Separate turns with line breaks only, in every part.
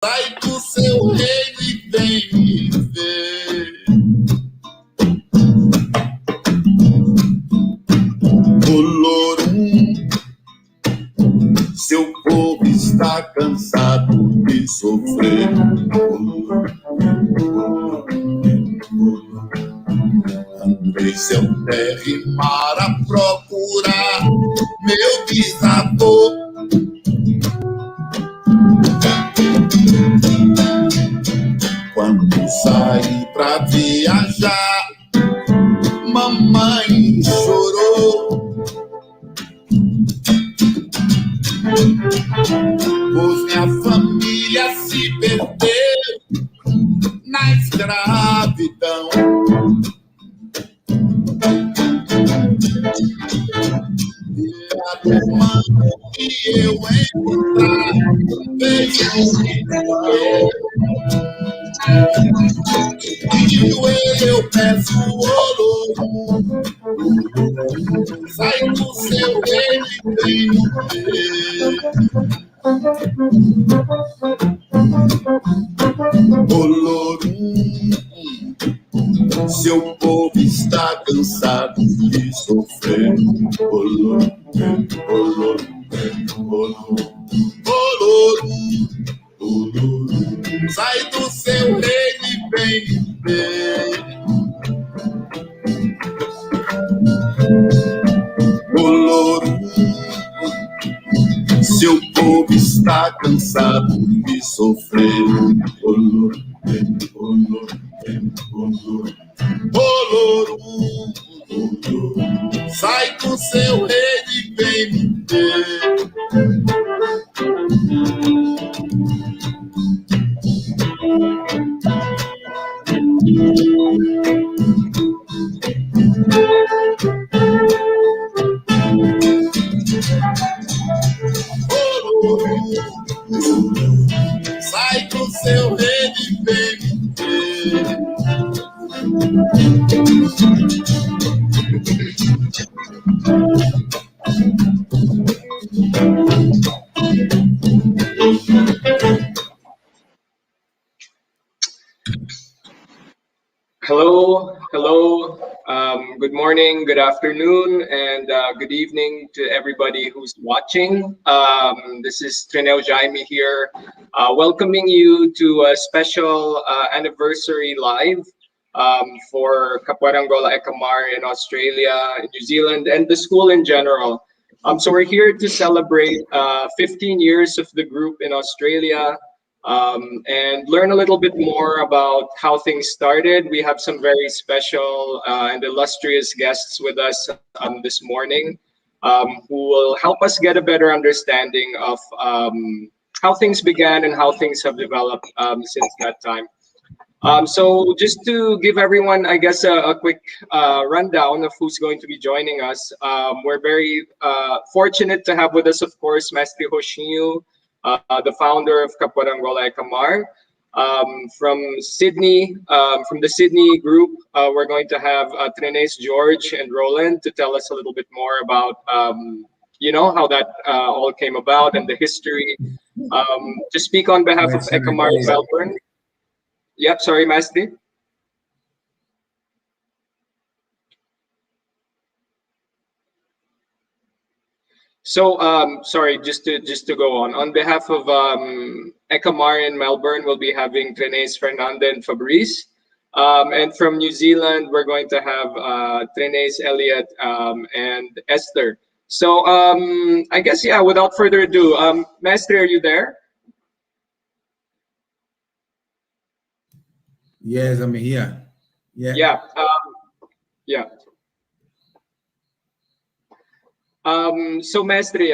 Sai do seu reino e vem me ver. Olorum, seu povo está cansado de sofrer. Andei seu terra e mar a procurar meu bisavô. Quando saí pra viajar, mamãe chorou, pois minha família se perdeu na escravidão. E a turma que eu encontrar veio e eu peço ouro, sai do seu reino e vem me ver. Olorum, seu povo está cansado de sofrer. Olorum, olorum, olorum, olorum, sai do seu reino e vem me ver. Olorum, seu povo está cansado de sofrer. Olorum, olorum, olorum, olorum, olorum, sai do seu reino e vem me ver. Sai do seu reino e vem me ver.
Hello. Good morning, good afternoon, and good evening to everybody who's watching. This is Trineo Jaime here, welcoming you to a special anniversary live for Kapwarangola ECAMAR in Australia, New Zealand, and the school in general. So we're here to celebrate 15 years of the group in Australia, and learn a little bit more about how things started. We have some very special and illustrious guests with us this morning, who will help us get a better understanding of how things began and how things have developed since that time. So just to give everyone, I guess, a quick rundown of who's going to be joining us. We're very fortunate to have with us, of course, Master Hoshinyu, the founder of Kapwarangola ECAMAR. From Sydney, from the Sydney group, we're going to have Trenes, George, and Roland to tell us a little bit more about, how that all came about and the history. To speak on behalf of ECAMAR in Melbourne. Yep, sorry, Masti. So, sorry, just to go on. On behalf of ECAMAR in Melbourne, we'll be having Trenes, Fernanda, and Fabrice. And from New Zealand, we're going to have Trenes, Elliot, and Esther. So, I guess, yeah, without further ado, Master, are you there?
Yes, I'm here. Yeah.
Yeah. Yeah. So Mestre,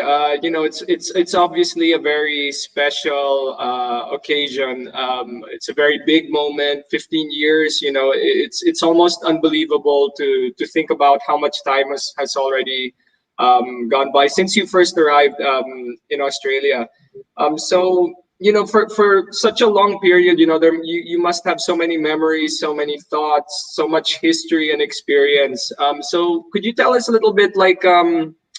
it's obviously a very special occasion. It's a very big moment. 15 years, it's almost unbelievable to think about how much time has already gone by since you first arrived in Australia. So for such a long period, you must have so many memories, so many thoughts, so much history and experience. So could you tell us a little bit, like,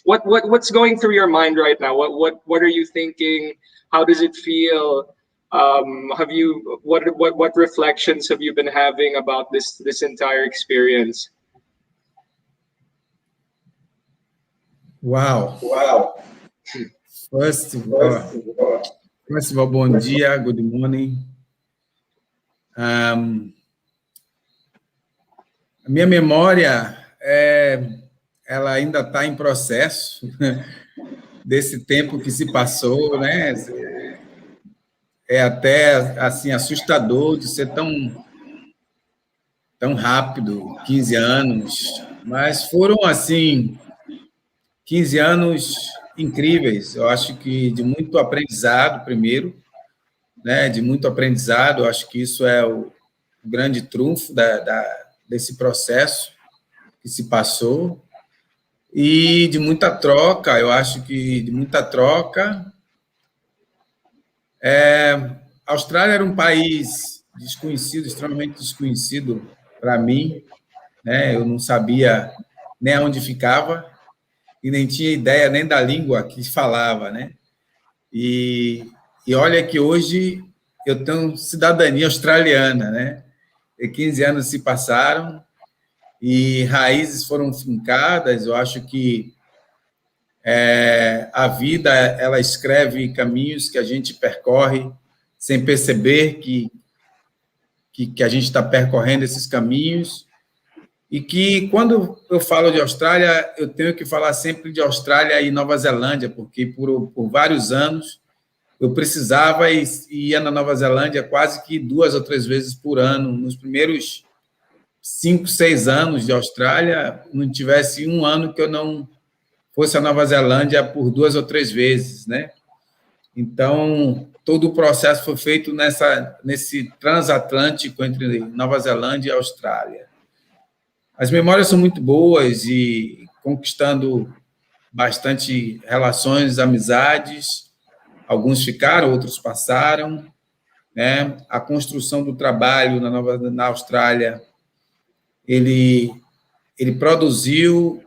what's going through your mind right now? What are you thinking? How does it feel? Have you what reflections have you been having about this entire experience?
Wow.
Wow.
First, first of all, bom dia, good morning. A minha memória ela ainda está em processo desse tempo que se passou, né? É até assim assustador de ser tão rápido, 15 anos, mas foram assim 15 anos incríveis. Eu acho que de muito aprendizado primeiro, né? De muito aprendizado. Eu acho que isso é o grande trunfo desse processo que se passou e de muita troca. Eu acho que de muita troca. A Austrália era um país desconhecido, extremamente desconhecido para mim, né? Eu não sabia nem aonde ficava e nem tinha ideia nem da língua que falava, né? E olha que hoje eu tenho cidadania australiana, né? E 15 anos se passaram e raízes foram fincadas. Eu acho que a vida ela escreve caminhos que a gente percorre sem perceber que a gente está percorrendo esses caminhos e que quando eu falo de Austrália eu tenho que falar sempre de Austrália e Nova Zelândia, porque por vários anos eu precisava e ia na Nova Zelândia quase que 2 ou 3 vezes por ano. Nos primeiros 5, 6 anos de Austrália, não tivesse um ano que eu não fosse à Nova Zelândia por 2 ou 3 vezes, né? Então, todo o processo foi feito nesse transatlântico entre Nova Zelândia e Austrália. As memórias são muito boas e conquistando bastante relações, amizades. Alguns ficaram, outros passaram, né? A construção do trabalho na Austrália, ele produziu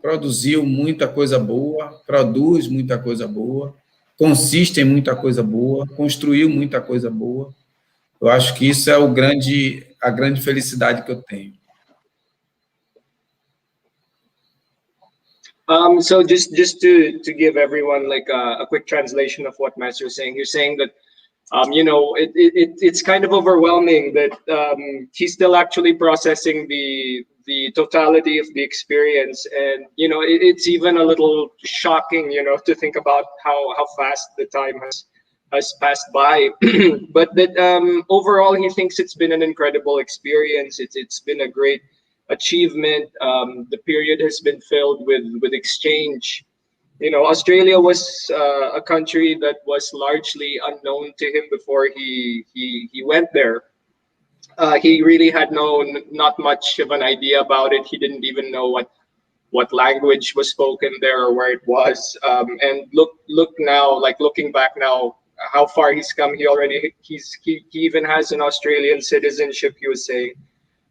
muita coisa boa, produz muita coisa boa, consiste em muita coisa boa, construiu muita coisa boa. Eu acho que isso é a grande felicidade que eu tenho.
So just to give everyone like a quick translation of what Master is saying, you're saying that it's kind of overwhelming that he's still actually processing the totality of the experience, and it's even a little shocking, to think about how fast the time has passed by. But that overall, he thinks it's been an incredible experience. It's been a great achievement. The period has been filled with exchange. Australia was a country that was largely unknown to him before he went there. He really had not much of an idea about it. He didn't even know what language was spoken there or where it was. And look now, like looking back now, how far he's come. He even has an Australian citizenship, he was saying.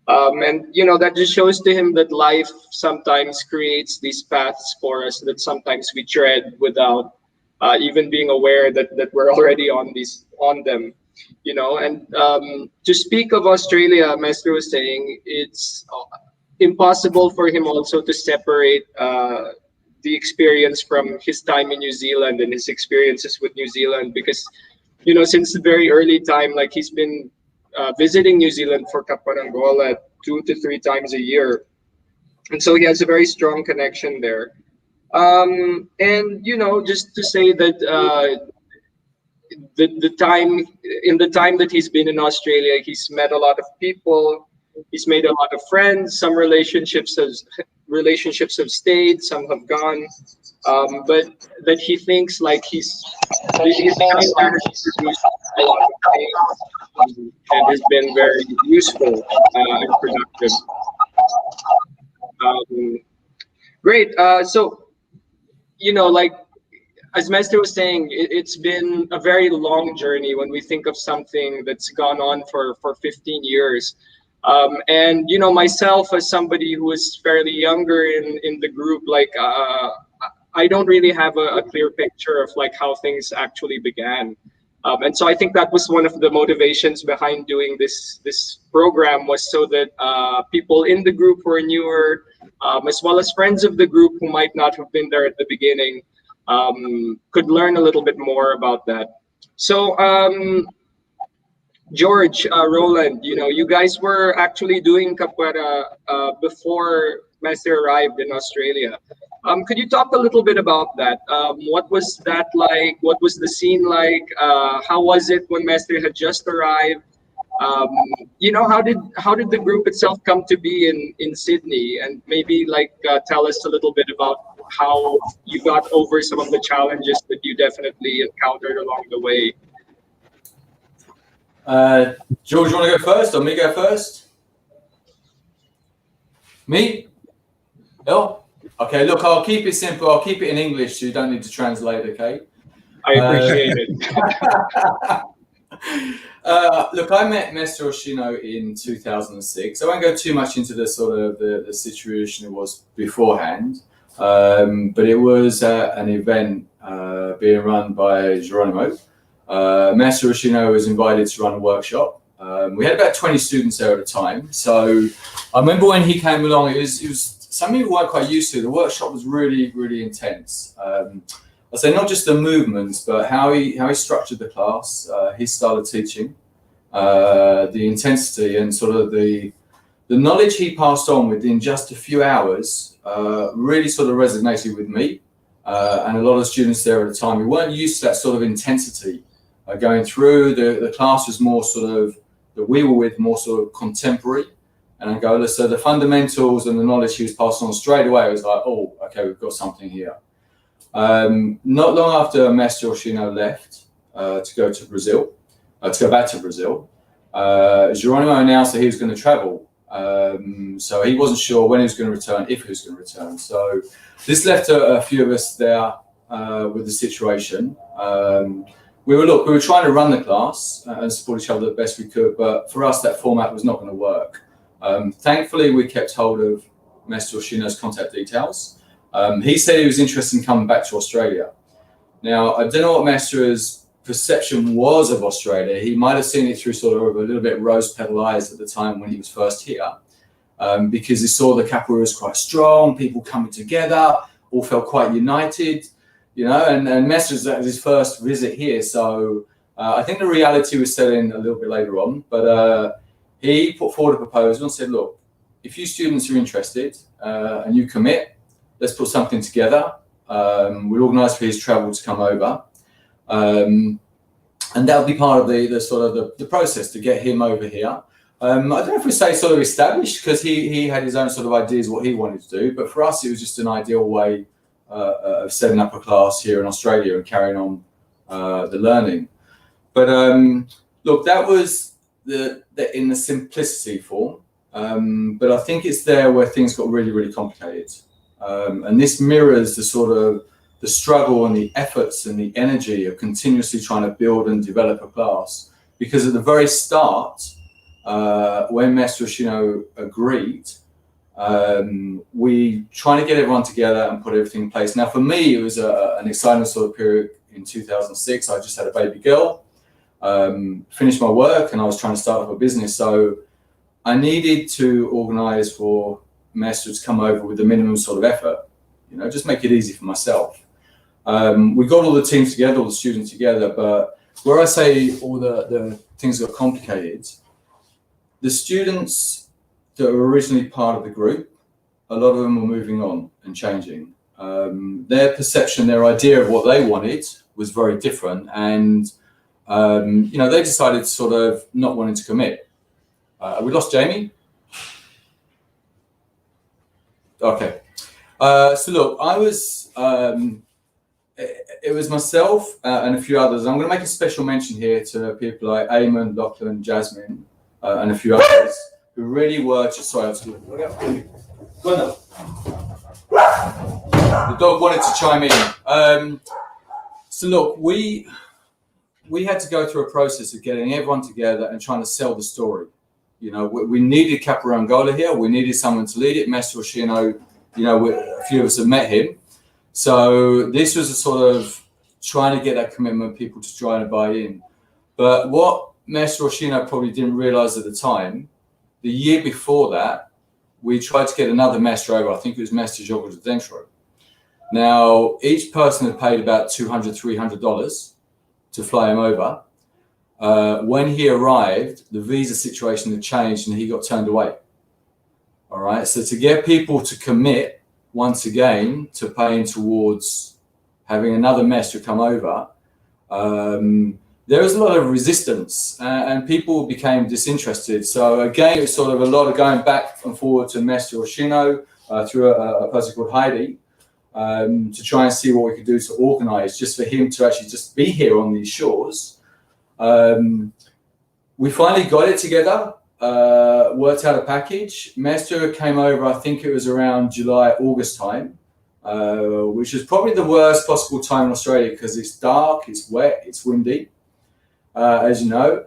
And that just shows to him that life sometimes creates these paths for us that sometimes we tread without even being aware that we're already on them. And to speak of Australia, Master was saying, it's impossible for him also to separate the experience from his time in New Zealand and his experiences with New Zealand, because since the very early time, like he's been visiting New Zealand for Kaparangola 2 to 3 times a year, and so he has a very strong connection there. And just to say that the time that he's been in Australia, he's met a lot of people, he's made a lot of friends. Some relationships have stayed, some have gone, but that he thinks like his time there has produced a lot of things and has been very useful and productive. Great. So like as Master was saying, it's been a very long journey when we think of something that's gone on for 15 years. And myself, as somebody who is fairly younger in the group, like I don't really have a clear picture of like how things actually began. And so I think that was one of the motivations behind doing this program, was so that people in the group who are newer, as well as friends of the group who might not have been there at the beginning, could learn a little bit more about that. So George, Roland, you guys were actually doing capoeira before Master arrived in Australia. Could you talk a little bit about that? What was that like? What was the scene like? How was it when Master had just arrived? How did the group itself come to be in Sydney? And maybe tell us a little bit about how you got over some of the challenges that you definitely encountered along the way.
George, you want to go first or me go first? Me? No? Okay, look, I'll keep it simple. I'll keep it in English so you don't need to translate, okay?
I appreciate it.
Look, I met Mestre Oshino in 2006. I won't go too much into the sort of the situation it was beforehand, but it was an event being run by Geronimo. Mestre Oshino was invited to run a workshop. We had about 20 students there at the time. So I remember when he came along, it was something we weren't quite used to. The workshop was really, really intense. I'd say not just the movements, but how he structured the class, his style of teaching, the intensity, and sort of the knowledge he passed on within just a few hours really sort of resonated with me and a lot of students there at the time. We weren't used to that sort of intensity going through. The class was more sort of, that we were with, more sort of contemporary and Angola. So the fundamentals and the knowledge he was passing on straight away, it was like, oh, okay, we've got something here. Not long after Mestre Oshino left to go to Brazil, to go back to Brazil, Geronimo announced that he was going to travel. So he wasn't sure when he was going to return, if he was going to return. So this left a few of us there with the situation. We were trying to run the class and support each other the best we could, but for us that format was not going to work. Thankfully, we kept hold of Mestre Oshino's contact details. He said he was interested in coming back to Australia. Now, I don't know what Mestre's perception was of Australia. He might have seen it through sort of a little bit rose-petal eyes at the time when he was first here, because he saw the capoeira was quite strong, people coming together, all felt quite united, and Mestre's at his first visit here. So I think the reality was set in a little bit later on, but he put forward a proposal and said, look, if you students are interested and you commit, let's put something together. We'll organise for his travel to come over. And that'll be part of the sort of the process to get him over here. I don't know if we say sort of established, because he had his own sort of ideas what he wanted to do, but for us it was just an ideal way of setting up a class here in Australia and carrying on the learning. But look, that was the in the simplicity form, but I think it's there where things got really, really complicated. And this mirrors the sort of the struggle and the efforts and the energy of continuously trying to build and develop a class. Because at the very start, when Mestre Oshino agreed, we trying to get everyone together and put everything in place. Now, for me, it was an exciting sort of period in 2006. I just had a baby girl, finished my work, and I was trying to start up a business. So I needed to organise for Mestre to come over with the minimum sort of effort, just make it easy for myself. We got all the teams together, all the students together, but where I say all the things got complicated, the students that were originally part of the group, a lot of them were moving on and changing. Their perception, their idea of what they wanted was very different, and they decided sort of not wanting to commit. We lost Jamie? Okay. So look, I was, it was myself and a few others. I'm going to make a special mention here to people like Eamon, Lachlan, Jasmine, and a few others who really were just, sorry, I was going to go on. The dog wanted to chime in. So look, we had to go through a process of getting everyone together and trying to sell the story. We needed Capoeira Angola here. We needed someone to lead it. Mestre Oshino, a few of us have met him. So this was a sort of trying to get that commitment, people to try and buy in. But what Maestro Oshino probably didn't realize at the time, the year before that, we tried to get another maestro over. I think it was Maestro Jogo de Dentro. Now, each person had paid about $200, $300 to fly him over. When he arrived, the visa situation had changed and he got turned away. All right, so to get people to commit once again to paying towards having another maestro come over, there was a lot of resistance and people became disinterested. So again, it was sort of a lot of going back and forward to Maestro Oshino through a person called Heidi to try and see what we could do to organize just for him to actually just be here on these shores. We finally got it together, worked out a package. Maestro came over, I think it was around July, August time, which is probably the worst possible time in Australia because it's dark, it's wet, it's windy. As you know,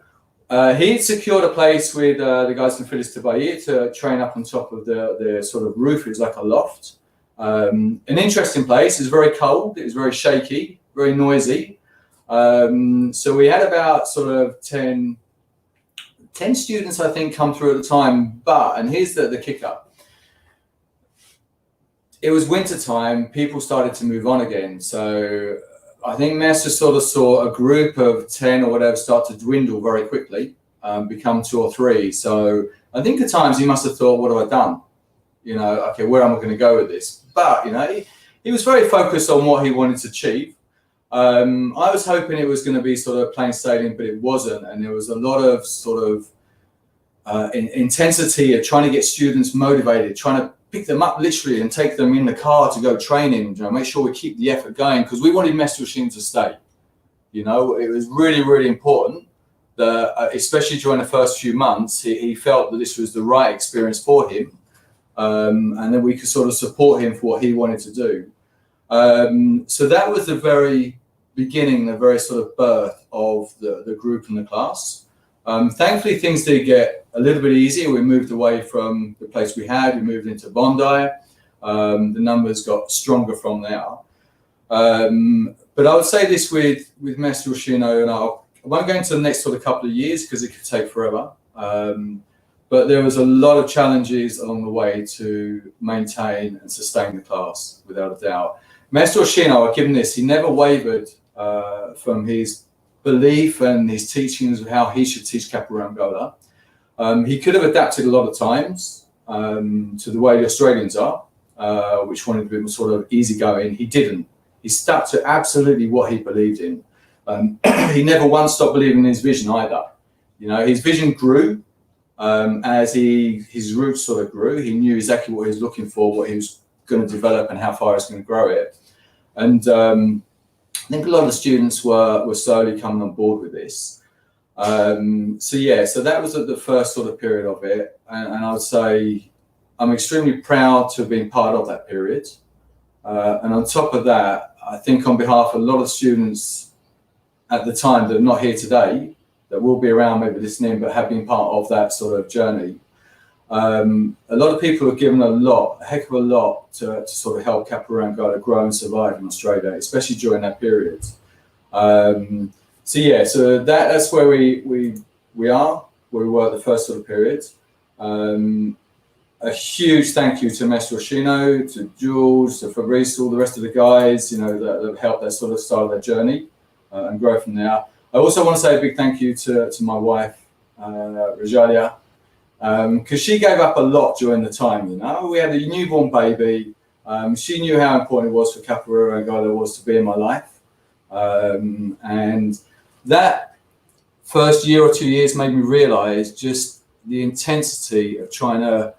he had secured a place with the guys from Phyllis Tabayi to train up on top of the sort of roof. It was like a loft. An interesting place. It was very cold. It was very shaky, very noisy. So we had about sort of 10 students, I think, come through at the time. But, and here's the kicker. It was winter time. People started to move on again. So I think Master sort of saw a group of 10 or whatever start to dwindle very quickly, become 2 or 3. So I think at times he must have thought, what have I done? You know, okay, where am I going to go with this? But, you know, he was very focused on what he wanted to achieve. I was hoping it was going to be sort of plain sailing, but it wasn't. And there was a lot of sort of intensity of trying to get students motivated, trying to pick them up literally and take them in the car to go training, you know, make sure we keep the effort going because we wanted Master Oshino to stay. You know, it was really, really important that, especially during the first few months, he felt that this was the right experience for him, and then we could sort of support him for what he wanted to do. So that was the very beginning, the very sort of birth of the group and the class. Thankfully, things did get a little bit easier. We moved away from the place we had. We moved into Bondi. The numbers got stronger from there. But I would say this with Master Oshino, and I won't go into the next sort of couple of years because it could take forever. But there was a lot of challenges along the way to maintain and sustain the class, without a doubt. Master Oshino, I'll give him this, he never wavered from his belief and his teachings of how he should teach Capoeira Angola. He could have adapted a lot of times to the way the Australians are, which wanted to be sort of easygoing. He didn't. He stuck to absolutely what he believed in. He never once stopped believing in his vision either. You know, his vision grew as his roots sort of grew. He knew exactly what he was looking for, what he was going to develop and how far he was going to grow it. And I think a lot of the students were slowly coming on board with this. So yeah, so that was the first sort of period of it. And I would say I'm extremely proud to have been part of that period. And on top of that, I think on behalf of a lot of students at the time that are not here today, that will be around maybe listening, but have been part of that sort of journey. A lot of people have given a heck of a lot to sort of help Capoeira Angola grow and survive in Australia, especially during that period. So yeah, so that's where we are, where we were at the first sort of period. A huge thank you to Master Oshino, to Jules, to Fabrice, all the rest of the guys, you know, that have helped that sort of start their journey and grow from there. I also want to say a big thank you to my wife, Rojalia, because she gave up a lot during the time, you know. We had a newborn baby. She knew how important it was for Capoeira Angola was to be in my life. And that first year or 2 years made me realize just the intensity of trying to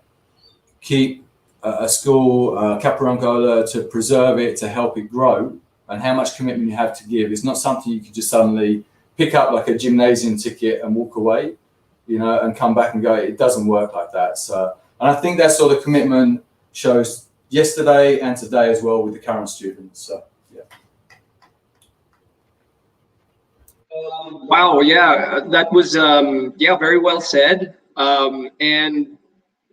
keep a school, Capoeira Angola, to preserve it, to help it grow, and how much commitment you have to give. It's not something you can just suddenly pick up like a gymnasium ticket and walk away, you know, and come back and go. It doesn't work like that. So, and I think that sort of commitment shows yesterday and today as well with the current students. So, yeah.
Wow, yeah, that was very well said. And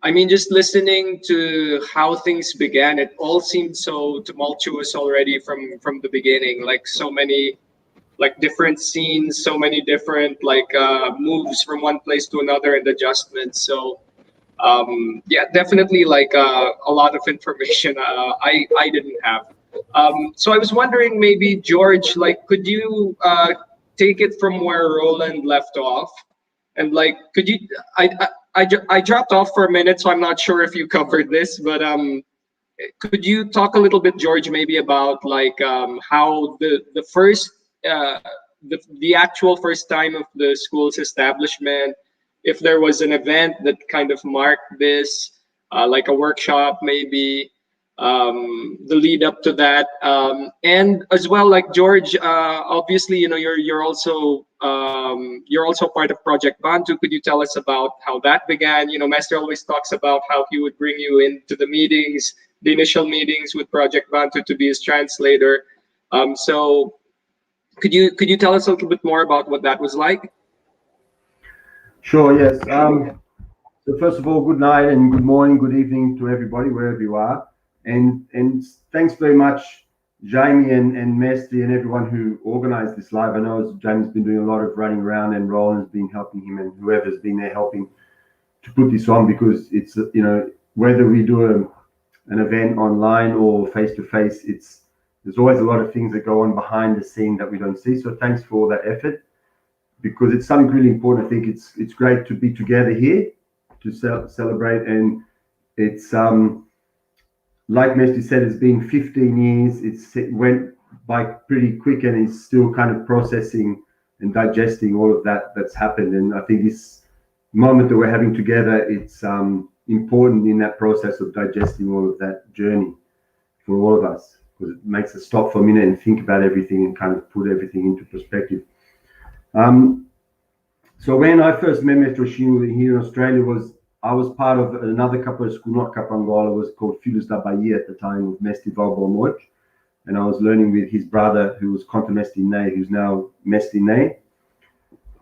I mean, just listening to how things began, it all seemed so tumultuous already from the beginning. Like so many like different scenes, so many different like moves from one place to another and adjustments. So yeah, definitely like a lot of information I didn't have. So I was wondering, maybe George, like, could you take it from where Roland left off, and like, could you? I dropped off for a minute, so I'm not sure if you covered this, but could you talk a little bit, George, maybe about like how the first uh, the actual first time of the school's establishment, if there was an event that kind of marked this, like a workshop maybe, the lead up to that, and as well, like George, obviously, you know, you're also part of Project Bantu. Could you tell us about how that began? You know, Master always talks about how he would bring you into the meetings, the initial meetings with Project Bantu, to be his translator. So could you tell us a little bit more about what that was like?
Sure, yes. So first of all, good night and good morning, good evening to everybody, wherever you are. And thanks very much, Jamie and Mesty and everyone who organized this live. I know Jamie's been doing a lot of running around, and Roland's been helping him, and whoever's been there helping to put this on, because it's, you know, whether we do an event online or face-to-face, there's always a lot of things that go on behind the scene that we don't see. So thanks for all that effort, because it's something really important. I think it's great to be together here to celebrate, and it's like Mesty said, it's been 15 years. It went by pretty quick, and it's still kind of processing and digesting all of that's happened. And I think this moment that we're having together, it's important in that process of digesting all of that journey for all of us, because it makes us stop for a minute and think about everything and kind of put everything into perspective. So when I first met Mr. Oshino here in Australia, I was part of another couple school, not Cap Angola, was called Filhos da Bahia at the time, with Mesty Valbomoj, and I was learning with his brother, who was Conta Mesty Ney, who's now Mesty Ney,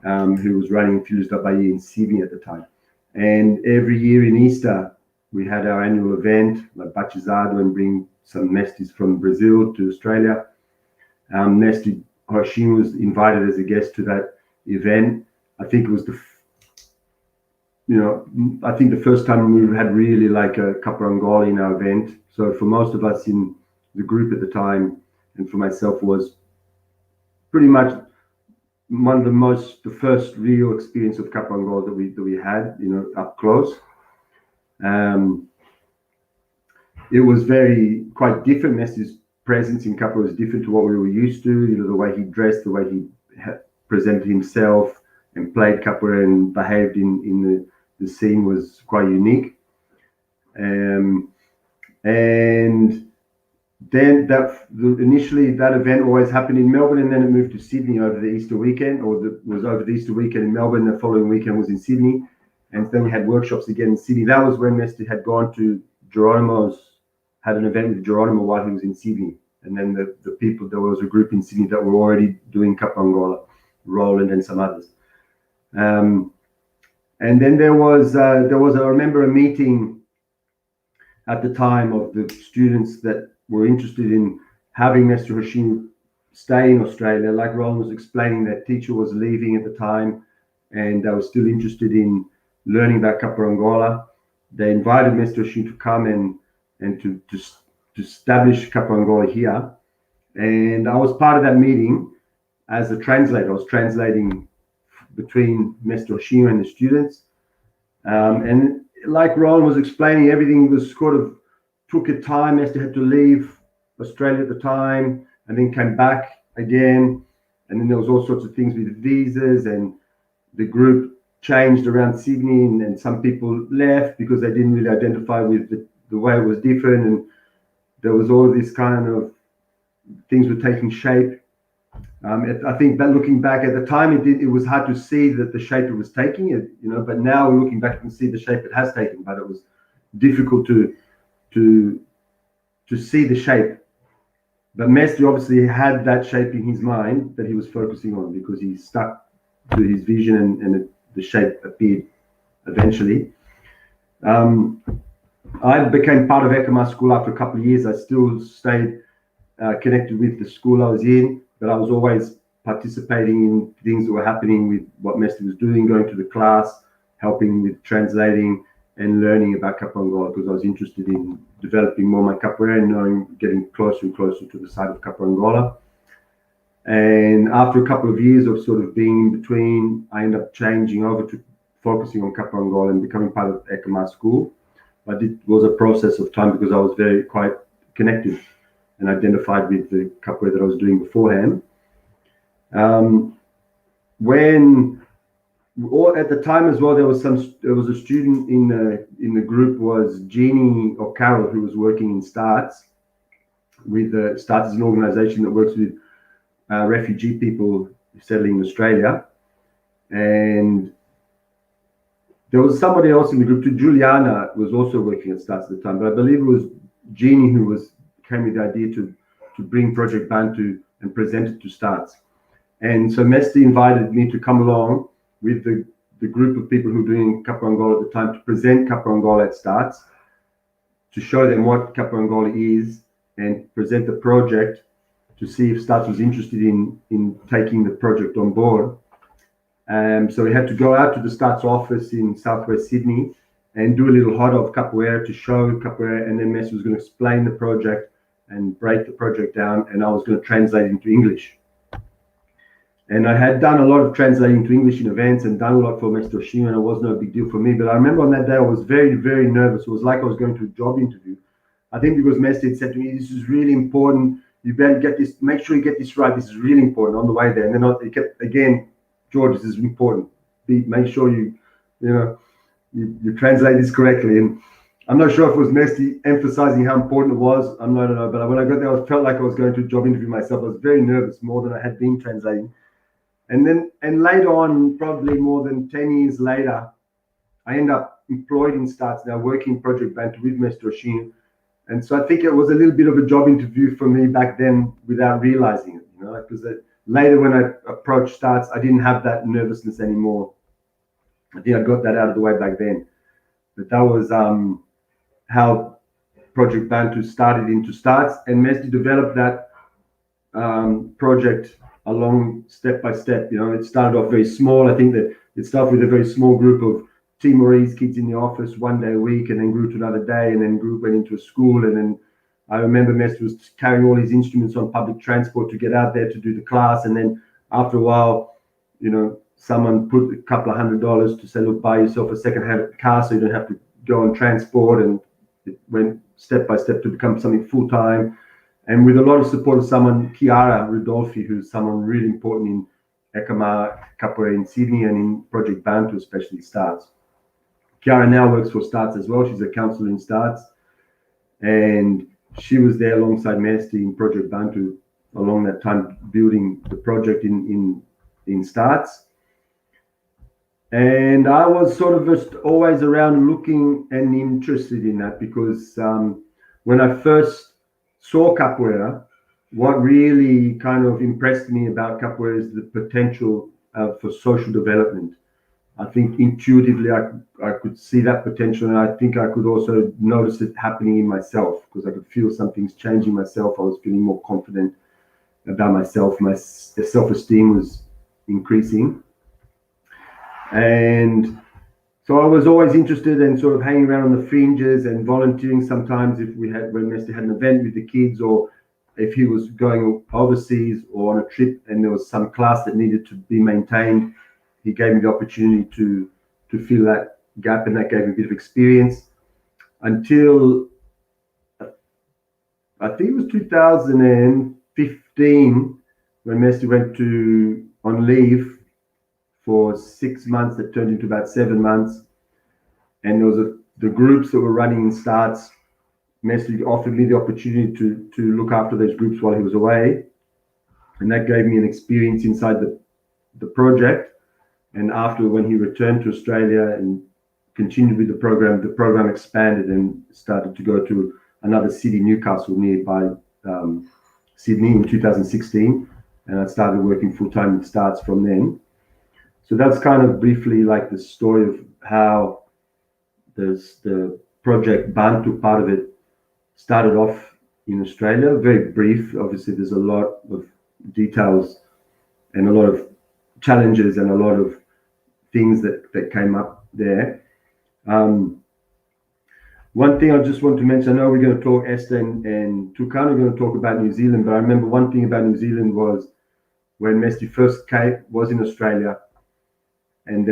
who was running Filhos da Bahia in Sydney at the time. And every year in Easter, we had our annual event, like Batizado, and bring some Mesties from Brazil to Australia. Mesty Oshino was invited as a guest to that event. I think it was I think the first time we had really like a Cap Angola in our event. So for most of us in the group at the time, and for myself, was pretty much one of the first real experience of Cap Angola that we had, you know, up close. It was quite different. Messi's presence in Cap was different to what we were used to. You know, the way he dressed, the way he presented himself and played Capra and behaved in the scene was quite unique. And then initially that event always happened in Melbourne, and then it moved to Sydney over the Easter weekend, was over the Easter weekend in Melbourne. The following weekend was in Sydney, and then we had workshops again in Sydney. That was when Mesty had gone to had an event with Geronimo while he was in Sydney. And then the people, there was a group in Sydney that were already doing Cap Angola, Roland and some others. And then there was I remember a meeting at the time of the students that were interested in having Mr. Oshino stay in Australia. Like Roland was explaining, that teacher was leaving at the time, and they were still interested in learning about Cap Angola. They invited Mr. Oshino to come and to establish Cap Angola here. And I was part of that meeting as a translator. I was translating between Mr. Oshino and the students. And like Roland was explaining, everything was sort of took a time. Mr. had to leave Australia at the time and then came back again. And then there was all sorts of things with visas, and the group changed around Sydney, and some people left because they didn't really identify with the way it was different. And there was all this kind of things were taking shape. I think that looking back at the time, it was hard to see that the shape it was taking, you know. But now looking back, you can see the shape it has taken. But it was difficult to see the shape. But Mesty obviously had that shape in his mind that he was focusing on, because he stuck to his vision, and the shape appeared eventually. I became part of ECAMAR school after a couple of years. I still stayed connected with the school I was in, but I was always participating in things that were happening with what Mesty was doing, going to the class, helping with translating and learning about Capoangola, because I was interested in developing more my capoeira and getting closer and closer to the side of Capoangola. And after a couple of years of sort of being in between, I ended up changing over to focusing on Capoangola and becoming part of ECAMAR school. But it was a process of time because I was quite connected and identified with the capoeira that I was doing beforehand. At the time as well, there was a student in the group, was Jeannie or Carol, who was working in STARTS. STARTS is an organization that works with refugee people settling in Australia. And there was somebody else in the group too. Juliana was also working at STARTS at the time, but I believe it was Jeannie who came with the idea to bring Project Bantu and present it to STARTS. And so Mesty invited me to come along with the group of people who were doing Capoangola at the time to present Capoangola at STARTS, to show them what Capoangola is and present the project to see if STARTS was interested in taking the project on board. So we had to go out to the STARTS office in Southwest Sydney and do a little hot of capoeira to show capoeira, and then Messi was going to explain the project and break the project down, and I was going to translate it into English. And I had done a lot of translating to English in events and done a lot for Mr. Oshino, and it was no big deal for me. But I remember on that day I was very, very nervous. It was like I was going to a job interview. I think because Messi had said to me, "This is really important. You better get this. Make sure you get this right. This is really important." On the way there, and then he kept again, "George, this is important. Make sure you translate this correctly." And I'm not sure if it was Messi emphasizing how important it was. I don't know. But when I got there, I felt like I was going to a job interview myself. I was very nervous, more than I had been translating. And later on, probably more than 10 years later, I end up employed in STARTS now, working Project Bantu with Mr. Oshino. And so I think it was a little bit of a job interview for me back then without realizing it, because later when I approached STARTS, I didn't have that nervousness anymore. I think I got that out of the way back then. But that was how Project Bantu started into STARTS, and Mesty developed that project along step by step. It started off very small. I think that it started with a very small group of Timorese kids in the office one day a week, and then grew to another day, and then went into a school. And then I remember Mesty was carrying all his instruments on public transport to get out there to do the class. And then after a while, someone put a couple of $100 to say, "Look, buy yourself a second-hand car so you don't have to go on transport." And it went step by step to become something full-time. And with a lot of support of someone, Chiara Ridolfi, who's someone really important in ECAMAR Capoeira in Sydney and in Project Bantu, especially STARTS. Chiara now works for STARTS as well. She's a counselor in STARTS. And she was there alongside Mesty in Project Bantu along that time, building the project in STARTS. And I was sort of just always around looking and interested in that, because when I first saw capoeira, what really kind of impressed me about capoeira is the potential for social development. I think intuitively I could see that potential, and I think I could also notice it happening in myself, because I could feel something's changing myself. I was feeling more confident about myself. My self-esteem was increasing. And so I was always interested in sort of hanging around on the fringes and volunteering sometimes when Mesty had an event with the kids, or if he was going overseas or on a trip and there was some class that needed to be maintained. He gave me the opportunity to fill that gap, and that gave me a bit of experience until I think it was 2015 when Mesty went on leave for 6 months. That turned into about 7 months, and there was the groups that were running in STARTS. Mesty offered me the opportunity to look after those groups while he was away, and that gave me an experience inside the project. And after, when he returned to Australia and continued with the program expanded and started to go to another city, Newcastle, nearby Sydney, in 2016. And I started working full-time with STARTS from then. So that's kind of briefly like the story of how the Project Bantu part of it started off in Australia. Very brief. Obviously, there's a lot of details and a lot of challenges and a lot of things that came up there. One thing I just want to mention, I know we're going to talk, Esther and Tukan are going to talk about New Zealand, but I remember one thing about New Zealand was when Mesty first was in Australia, and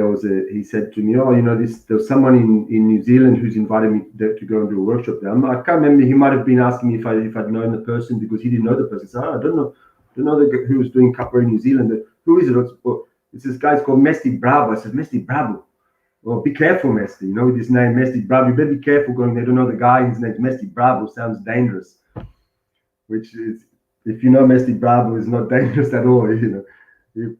he said to me, oh, you know, there's someone in New Zealand who's invited me to go and do a workshop there. I can't remember, he might have been asking me if I'd known the person, because he didn't know the person. So I don't know who was doing capoeira in New Zealand. Who is it? It's this guy's called Mesty Bravo. I said, Mesty Bravo. Well, be careful, Mesty. You know, with his name, Mesty Bravo. You better be careful going there. Don't know the guy. His name's Mesty Bravo. Sounds dangerous. Which is, if you know Mesty Bravo, is not dangerous at all. You know,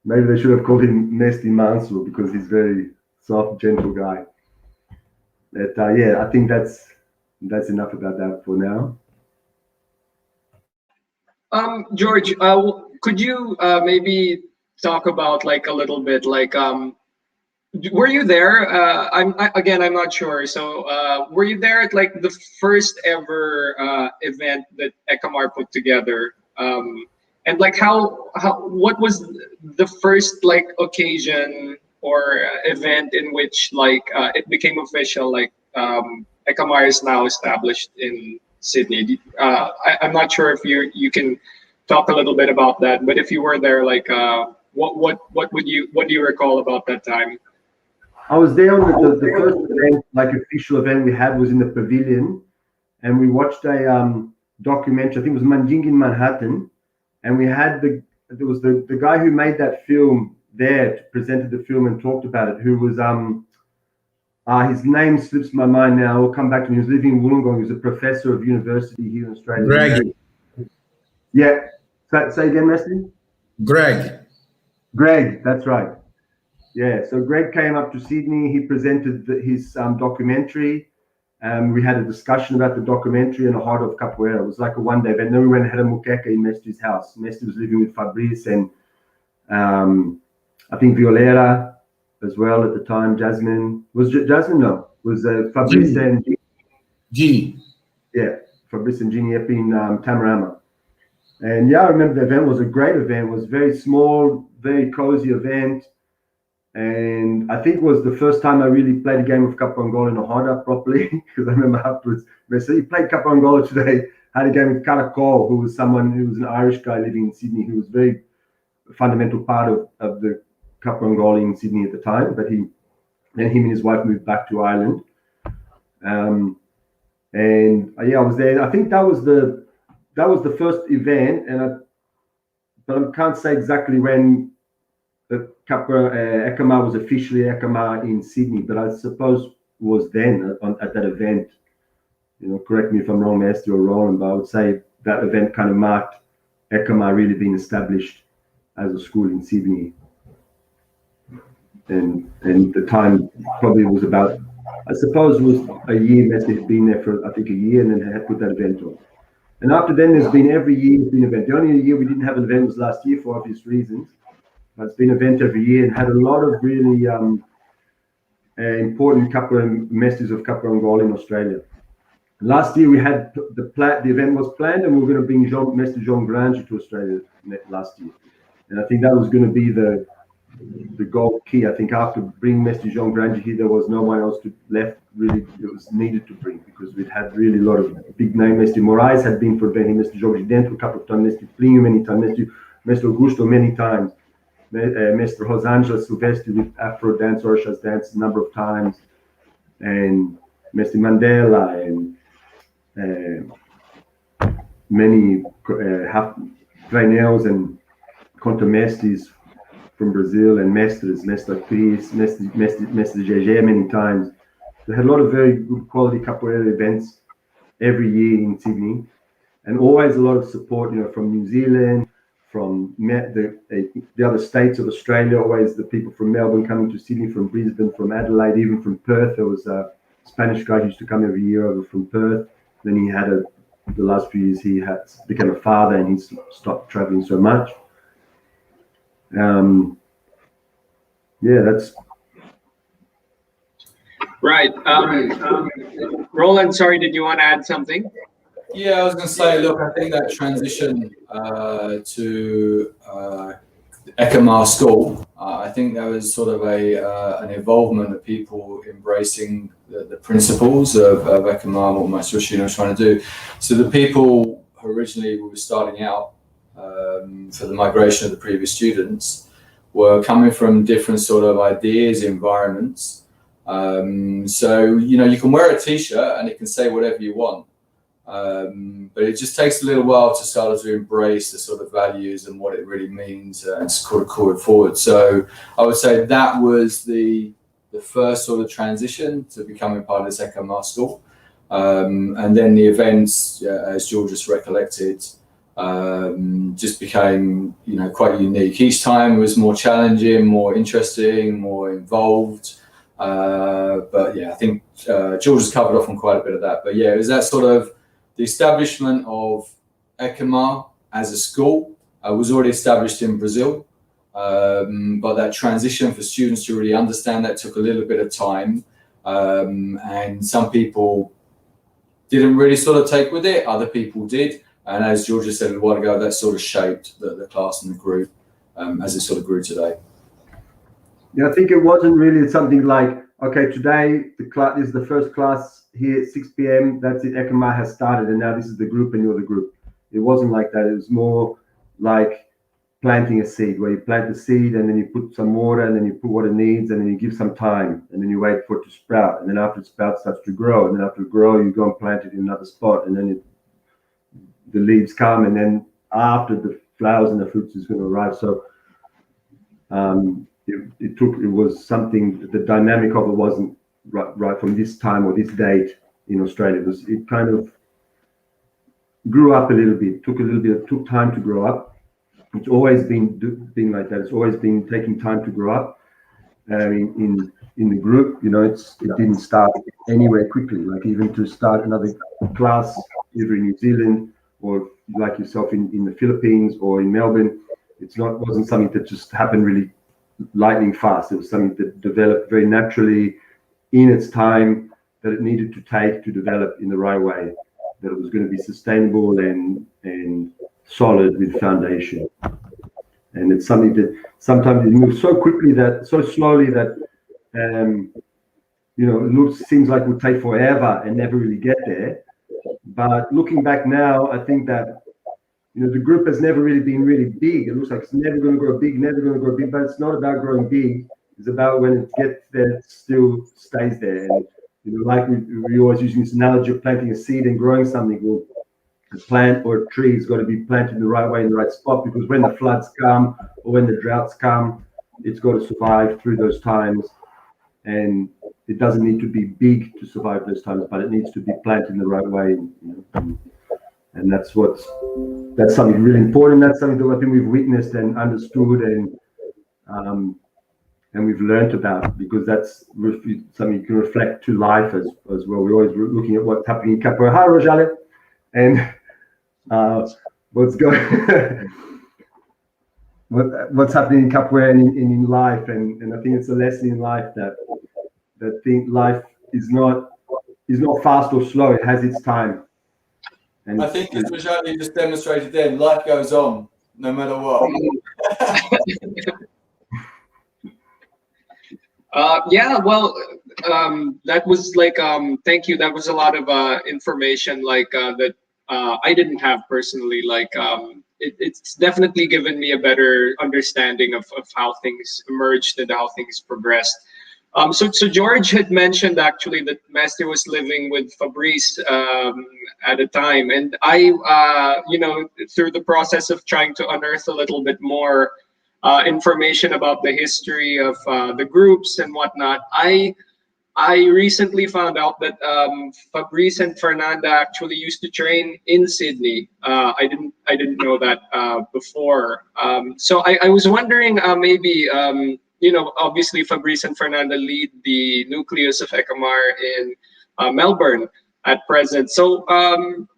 maybe they should have called him Mesty Mansour, because he's very soft, gentle guy. But yeah, I think that's enough about that for now.
George, could you maybe talk about like a little bit, like were you there? I'm not sure. So were you there at like the first ever event that ECAMAR put together? And like what was the first like occasion or event in which like it became official, like ECAMAR is now established in Sydney? I'm not sure if you can talk a little bit about that, but if you were there, like what do you recall about that time?
I was there on the first event, like official event we had, was in the pavilion, and we watched a documentary. I think it was Manjing in Manhattan, and we had there was the guy who made that film there, presented the film and talked about it, who was his name slips my mind now. I'll come back to me. He was living in Wollongong. He was a professor of university here in Australia.
Greg.
Yeah. Say again, Mesty? Greg, that's right. Yeah, so Greg came up to Sydney. He presented his documentary. We had a discussion about the documentary in the heart of Capoeira. It was like a one-day event. Then we went and had a mukeka in Mesty's house. Mesty was living with Fabrice and I think Violera as well at the time. Jasmine. Was Jasmine? No. Was Fabrice and
Jeannie.
Yeah, Fabrice and Jeannie up in Tamarama. And yeah, I remember the event was a great event. It was very small, very cozy event. And I think it was the first time I really played a game of Capoeira Angola in a Honda properly, because I remember afterwards, they said, you played Capoeira Angola today. I had a game with Caracol, who was an Irish guy living in Sydney, who was very fundamental part of the Capoeira Angola in Sydney at the time. But him and his wife moved back to Ireland. And yeah, I was there. I think that was the first event, but I can't say exactly when the ECAMAR was officially ECAMAR in Sydney, but I suppose was then at that event. You know, correct me if I'm wrong, Mesty or Roland, but I would say that event kind of marked ECAMAR really being established as a school in Sydney. And the time probably was about, I suppose it was a year. Mesty had been there for, I think, a year, and then had put that event on. And after then, there's been every year an event. The only year we didn't have an event was last year for obvious reasons. But it's been an event every year and had a lot of really important capoeira masters of Capoeira Angola in Australia. Last year we had the event was planned, and we were going to bring Master Jean Grange to Australia last year. And I think that was going to be the goal key. I think after bringing Master Jean Grange here, there was no one else left really it was needed to bring, because we'd had really a lot of big name. Mr. Moraes had been for Benny, Mr. Jorge Dentro a couple of times, Mr. Plinho many times, Mr. Augusto many times, Mr. Rosangela Silvestre with Afro dance, Orsha's dance a number of times, and Mr. Mandela, and many Trainels and Contomestes from Brazil, and Mestres, Mestre Cris, Mestre GG many times. They had a lot of very good quality capoeira events every year in Sydney, and always a lot of support, you know, from New Zealand, from the other states of Australia, always the people from Melbourne coming to Sydney, from Brisbane, from Adelaide, even from Perth. There was a Spanish guy who used to come every year over from Perth. Then he had the last few years he became a father, and he stopped traveling so much. Yeah, that's
right. Roland, sorry, did you want to add something?
Yeah, I was going to say, look, I think that transition to ECAMAR school, I think there was sort of an involvement of people embracing the principles of ECAMAR, what Master Yoshino was trying to do. So the people who originally were starting out for the migration of the previous students were coming from different sort of ideas, environments. So, you know, you can wear a t-shirt and it can say whatever you want. But it just takes a little while to start to embrace the sort of values and what it really means and sort of call it forward. So I would say that was the first sort of transition to becoming part of this ECAMAR school. And then the events, as George just recollected, just became, you know, quite unique. Each time was more challenging, more interesting, more involved. But yeah, I think George has covered off on quite a bit of that. But yeah, it was that sort of the establishment of ECAMAR as a school was already established in Brazil. But that transition for students to really understand that took a little bit of time. And some people didn't really sort of take with it, other people did. And as George said a while ago, that sort of shaped the class and the group as it sort of grew today.
Yeah, I think it wasn't really something like, okay, today the class is the first class here at 6 p.m. That's it, ECAMAR has started, and now this is the group and you're the group. It wasn't like that. It was more like planting a seed, where you plant the seed and then you put some water and then you put what it needs and then you give some time and then you wait for it to sprout. And then after it sprouts, starts to grow. And then after it grows, you go and plant it in another spot, and then the leaves come, and then after the flowers and the fruits is going to arrive. So it was something, the dynamic of it wasn't right from this time or this date in Australia. It kind of grew up a little bit, took time to grow up. It's always been like that. It's always been taking time to grow up in the group. You know, it didn't start anywhere quickly. Like even to start another class, either in New Zealand or like yourself in the Philippines or in Melbourne, wasn't something that just happened really lightning fast. It was something that developed very naturally in its time that it needed to take to develop in the right way, that it was going to be sustainable and solid with foundation. And it's something that sometimes it moves so slowly that you know, it seems like it would take forever and never really get there. But looking back now, I think that, you know, the group has never really been really big. It looks like it's never going to grow big, but it's not about growing big. It's about when it gets there, it still stays there. And, you know, like we always using this analogy of planting a seed and growing something. Well, a plant or a tree has got to be planted in the right way, in the right spot, because when the floods come or when the droughts come, it's got to survive through those times. And it doesn't need to be big to survive those times, but it needs to be planted in the right way. You know? And that's something really important. That's something that I think we've witnessed and understood and we've learned about, because that's something you can reflect to life as well. We're always looking at what's happening in Capoeira. Hi, Rojale. And what's happening in Capoeira and in life. And I think it's a lesson in life that life is not fast or slow. It has its time. And
I think as Rajali just demonstrated then, life goes on no matter what.
Yeah, well, that was like, thank you. That was a lot of information like that I didn't have personally. Like, it's definitely given me a better understanding of how things emerged and how things progressed. So George had mentioned actually that Master was living with Fabrice at a time, and I, you know, through the process of trying to unearth a little bit more information about the history of the groups and whatnot, I recently found out that Fabrice and Fernanda actually used to train in Sydney. I didn't know that before. So I was wondering maybe. You know, obviously Fabrice and Fernanda lead the nucleus of ECAMAR in Melbourne at present. So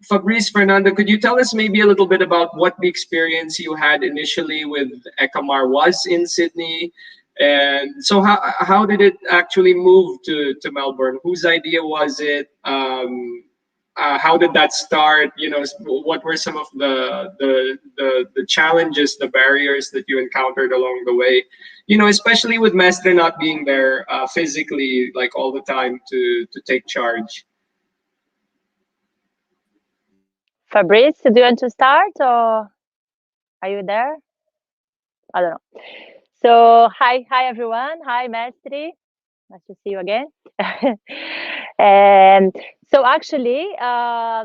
Fabrice, Fernanda, could you tell us maybe a little bit about what the experience you had initially with ECAMAR was in Sydney? And so how did it actually move to Melbourne? Whose idea was it? how did that start? You know, what were some of the challenges, the barriers that you encountered along the way? You know, especially with Mestre not being there physically, like all the time to take charge.
Fabrice, do you want to start, or are you there? I don't know. So hi everyone. Hi Mestre. Nice to see you again. And so actually, I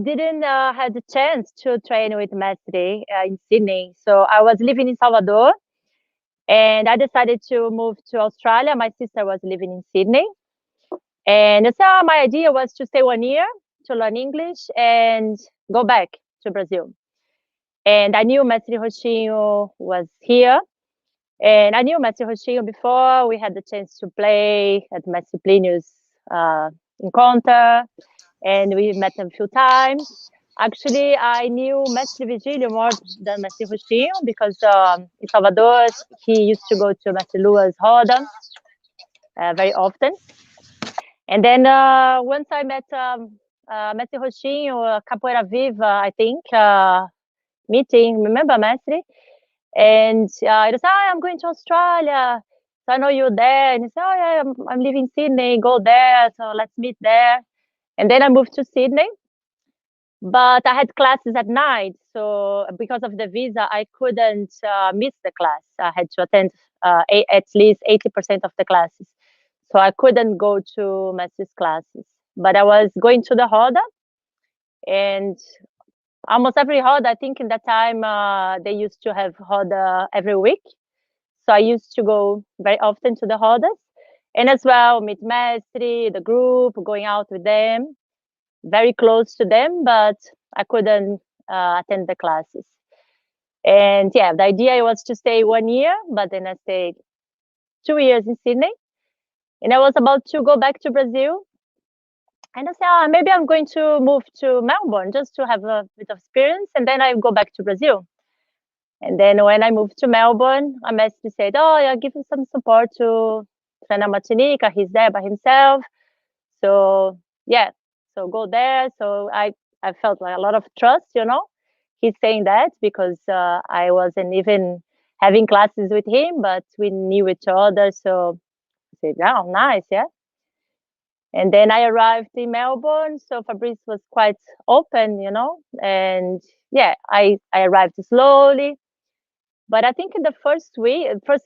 didn't had the chance to train with Mestre in Sydney. So I was living in Salvador, and I decided to move to Australia. My sister was living in Sydney, and so my idea was to stay 1 year to learn English and go back to Brazil. And I knew Mestre Rochinho was here. And I knew Mestre Rochinho before. We had the chance to play at Mestre Plinius encounter, and we met him a few times. Actually, I knew Mestre Virgilio more than Mestre Rochinho because in Salvador, he used to go to Mestre Lua's Roda very often. And then once I met Mestre Rochinho, Capoeira Viva, I think, meeting, remember Mestre? And I was, I'm going to Australia. So I know you're there. And he said, oh, yeah, I'm leaving Sydney. Go there. So let's meet there. And then I moved to Sydney. But I had classes at night. So because of the visa, I couldn't miss the class. I had to attend at least 80% of the classes. So I couldn't go to Mestre's classes. But I was going to the Roda. And almost every Roda, I think in that time, they used to have Roda every week. So I used to go very often to the Rodas. And as well, meet Mestre, the group, going out with them, very close to them, but I couldn't attend the classes. And yeah, the idea was to stay 1 year, but then I stayed 2 years in Sydney. And I was about to go back to Brazil. And I said, maybe I'm going to move to Melbourne just to have a bit of experience. And then I go back to Brazil. And then when I moved to Melbourne, a Mestre said, yeah, give him some support to Trena Martinica. He's there by himself. So yeah, so go there. So I felt like a lot of trust, you know. He's saying that because I wasn't even having classes with him, but we knew each other. So I said, oh, nice, yeah. And then I arrived in Melbourne. So Fabrice was quite open, you know. And yeah, I arrived slowly. But I think in the first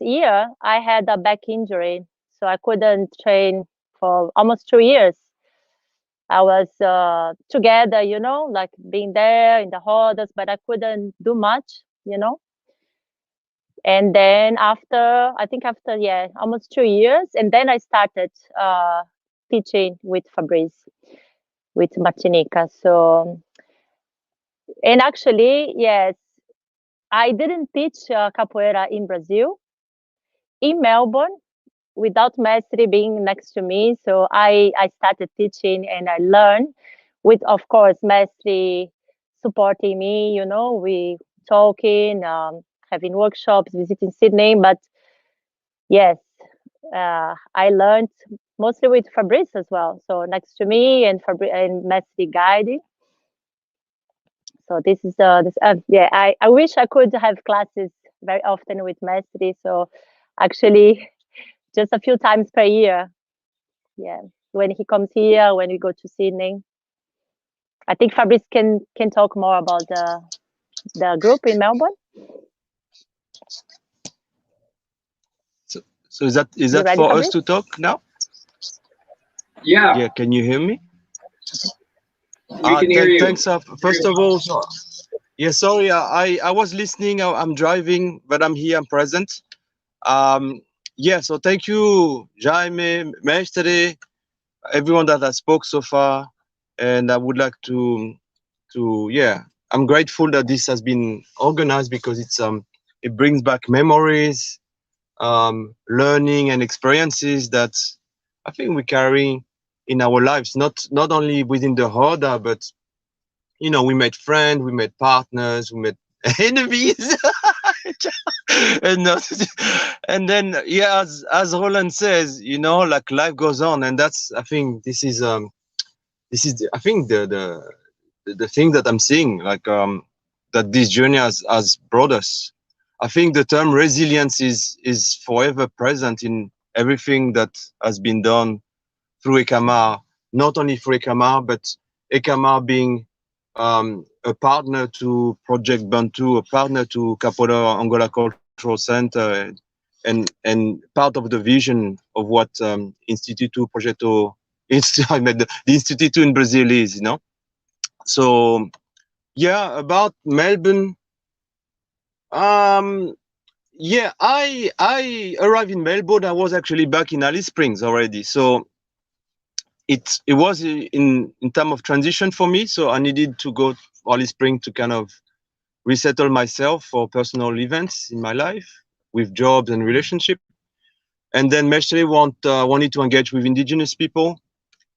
year, I had a back injury. So I couldn't train for almost 2 years. I was together, you know, like being there in the Rodas, but I couldn't do much, you know. And then after almost 2 years, and then I started teaching with Fabrice, with Martinica. So, and actually, yes, I didn't teach capoeira in Brazil, in Melbourne, without Mestre being next to me. So I started teaching and I learned with, of course, Mestre supporting me, you know, we talking, having workshops, visiting Sydney. But yes, I learned mostly with Fabrice as well. So next to me and Mestre guiding. So this is yeah, I wish I could have classes very often with Mestre. So actually, just a few times per year. Yeah, when he comes here, when we go to Sydney. I think Fabrice can talk more about the group in Melbourne.
So is that
ready,
for
Fabrice?
us to talk now?
Yeah.
Yeah, can you hear me?
We can hear you.
Thanks. First of all, yeah, sorry, I was listening. I'm driving, but I'm here. I'm present. Yeah, so thank you, Jaime, Mestre, everyone that has spoke so far, and I would like to yeah, I'm grateful that this has been organized because it brings back memories, learning and experiences that I think we carry in our lives, not only within the Roda, but you know, we made friends, we made partners, we made enemies. and then yeah, as Roland says, you know, like life goes on, and that's, I think this is this is I think the thing that I'm seeing, like that this journey has brought us. I think the term resilience is forever present in everything that has been done through ECAMAR, not only through ECAMAR, but ECAMAR being a partner to Project Bantu, a partner to Capoeira Angola Cultural Center, and part of the vision of what Instituto Projeto, the Instituto in Brazil is, you know. So yeah, about Melbourne. Yeah, I arrived in Melbourne. I was actually back in Alice Springs already. So it was in terms of transition for me. So I needed to go to Alice Springs to kind of resettle myself for personal events in my life with jobs and relationship. And then Mestre wanted to engage with indigenous people,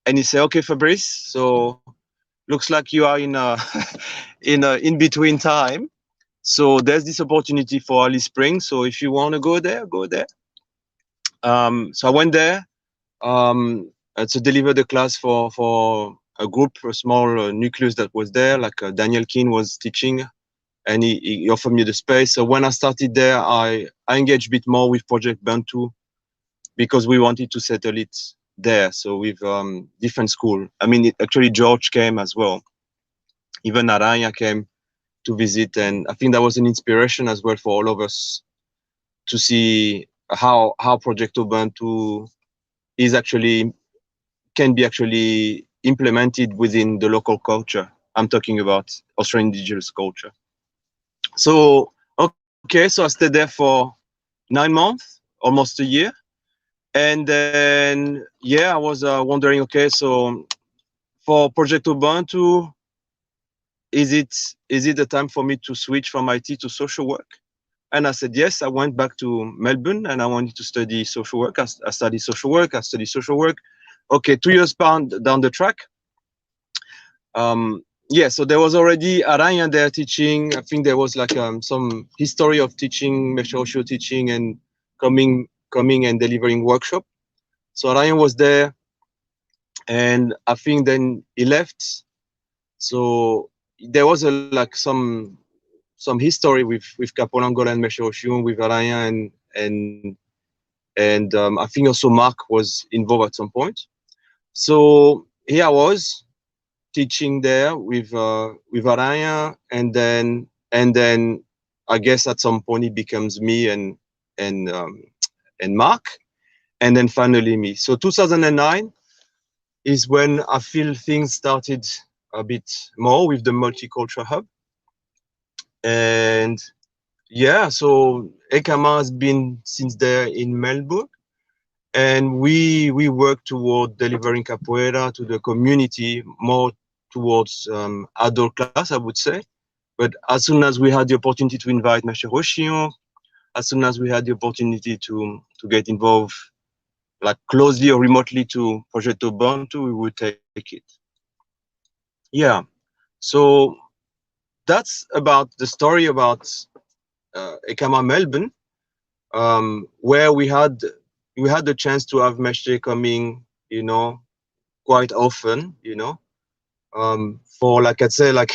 and he said, "Okay, Fabrice, so looks like you are in a in between time. So there's this opportunity for Alice Springs. So if you want to go there, go there." So I went there to deliver the class for a group, a small nucleus that was there. Like Daniel Keane was teaching, and he offered me the space. So when I started there, I engaged a bit more with Project Bantu because we wanted to settle it there. So with different school. I mean, actually George came as well. Even Aranya came to visit, and I think that was an inspiration as well for all of us to see how Project Bantu is actually can be actually implemented within the local culture. I'm talking about Australian indigenous culture. So okay, so I stayed there for 9 months, almost a year, and then yeah, I was wondering, okay, so for Project Bantu, is it the time for me to switch from IT to social work? And I said yes. I went back to Melbourne and I wanted to study social work. I studied social work. Okay, 2 years down the track. Yeah, so there was already Aranya there teaching. I think there was like some history of teaching, Mestre teaching, and coming and delivering workshop. So Aranya was there, and I think then he left. So there was like some history with Capoeira Angola and Mestre with Aranya and I think also Mark was involved at some point. So here I was teaching there with Aranya, and then I guess at some point it becomes me and Mark, and then finally me. So 2009 is when I feel things started a bit more with the multicultural hub, and yeah, so ECAMAR has been since there in Melbourne, and we work toward delivering capoeira to the community, more towards adult class, I would say. But as soon as we had the opportunity to invite Mestre Rochillon, as soon as we had the opportunity to get involved, like closely or remotely to Project Bantu, we would take it. Yeah, so that's about the story about ECAMAR Melbourne, where we had the chance to have Mestre coming, you know, quite often, you know, for like I'd say like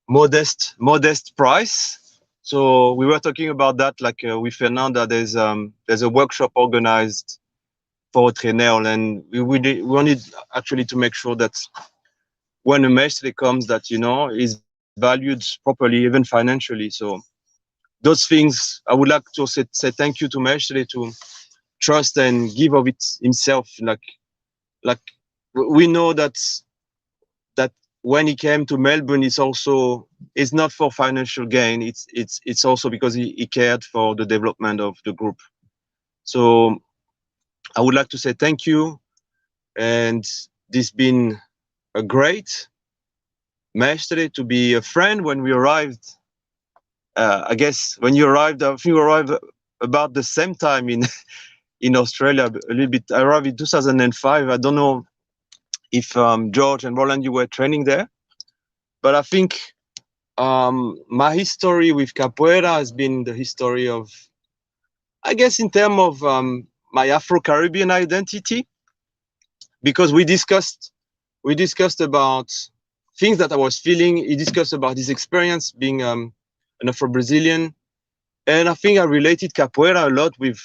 modest price. So we were talking about that like with Fernanda. There's a workshop organized for Trenel, and we wanted actually to make sure that when a Mestre comes, that you know is valued properly, even financially. So those things, I would like to say thank you to Mestre to trust and give of it himself. Like we know that when he came to Melbourne, it's not for financial gain. It's also because he cared for the development of the group. So I would like to say thank you, and this been a great Mestre to be a friend when we arrived. I guess when you arrived, I think you arrived about the same time in Australia, a little bit. I arrived in 2005. I don't know if George and Roland, you were training there, but I think my history with capoeira has been the history of, I guess, in terms of my Afro-Caribbean identity, because we discussed we discussed about things that I was feeling. He discussed about his experience being an Afro-Brazilian, and I think I related capoeira a lot with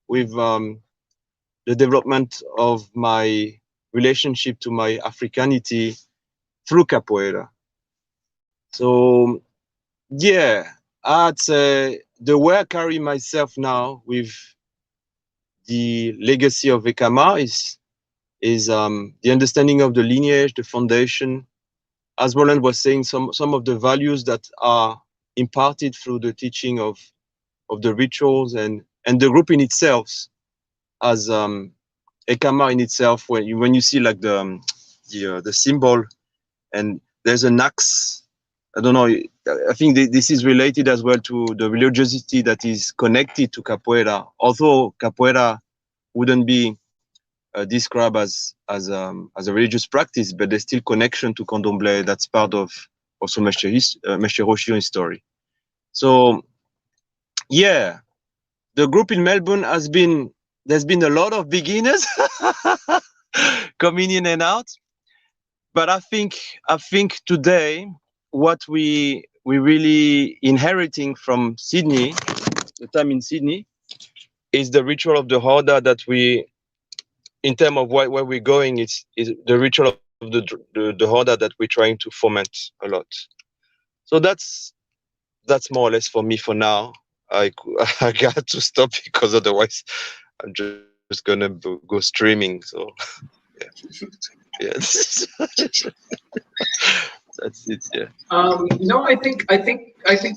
the development of my relationship to my Africanity through capoeira. So yeah, I'd say the way I carry myself now with the legacy of ECAMAR is the understanding of the lineage, the foundation. As Roland was saying, some of the values that are imparted through the teaching of the rituals and the group in itself, as ECAMAR in itself. When you see like the symbol, and there's an axe. I don't know. I think this is related as well to the religiosity that is connected to capoeira. Although capoeira wouldn't be described as a religious practice, but there's still connection to candomblé. That's part of also Mestre Hoshio's story. So yeah, the group in Melbourne there's been a lot of beginners coming in and out, but I think today what we really inheriting from Sydney, the time in Sydney, is the ritual of the Horda that we, in terms of where we're going, is the ritual of the Horda that we're trying to foment a lot. So that's more or less for me for now. I got to stop because otherwise I'm just gonna go streaming. So yeah. That's it. Yeah.
No, I think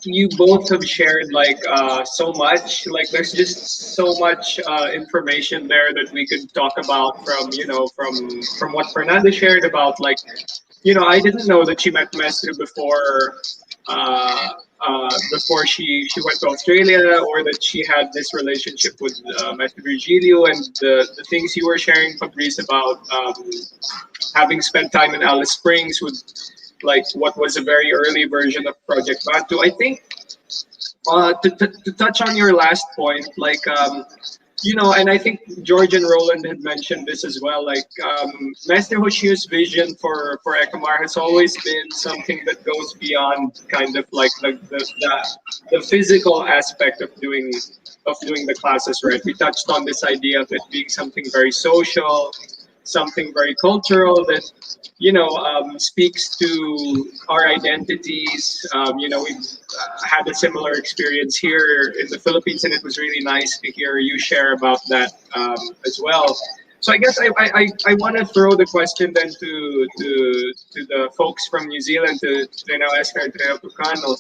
you both have shared like so much. Like there's just so much information there that we could talk about from from what Fernanda shared about like I didn't know that she met Mestre before she went to Australia, or that she had this relationship with Mestre Virgilio, and the things you were sharing, Fabrice, about having spent time in Alice Springs with like what was a very early version of Project Batu. I think to touch on your last point, like and I think George and Roland had mentioned this as well. Like Master Hoshio's vision for ECAMAR has always been something that goes beyond kind of like the physical aspect of doing the classes. Right? We touched on this idea of it being something very social, something very cultural that speaks to our identities. We've had a similar experience here in the Philippines, and it was really nice to hear you share about that as well. So I guess I want to throw the question then to the folks from New Zealand, to Trinao Escar and Trinao Tucano.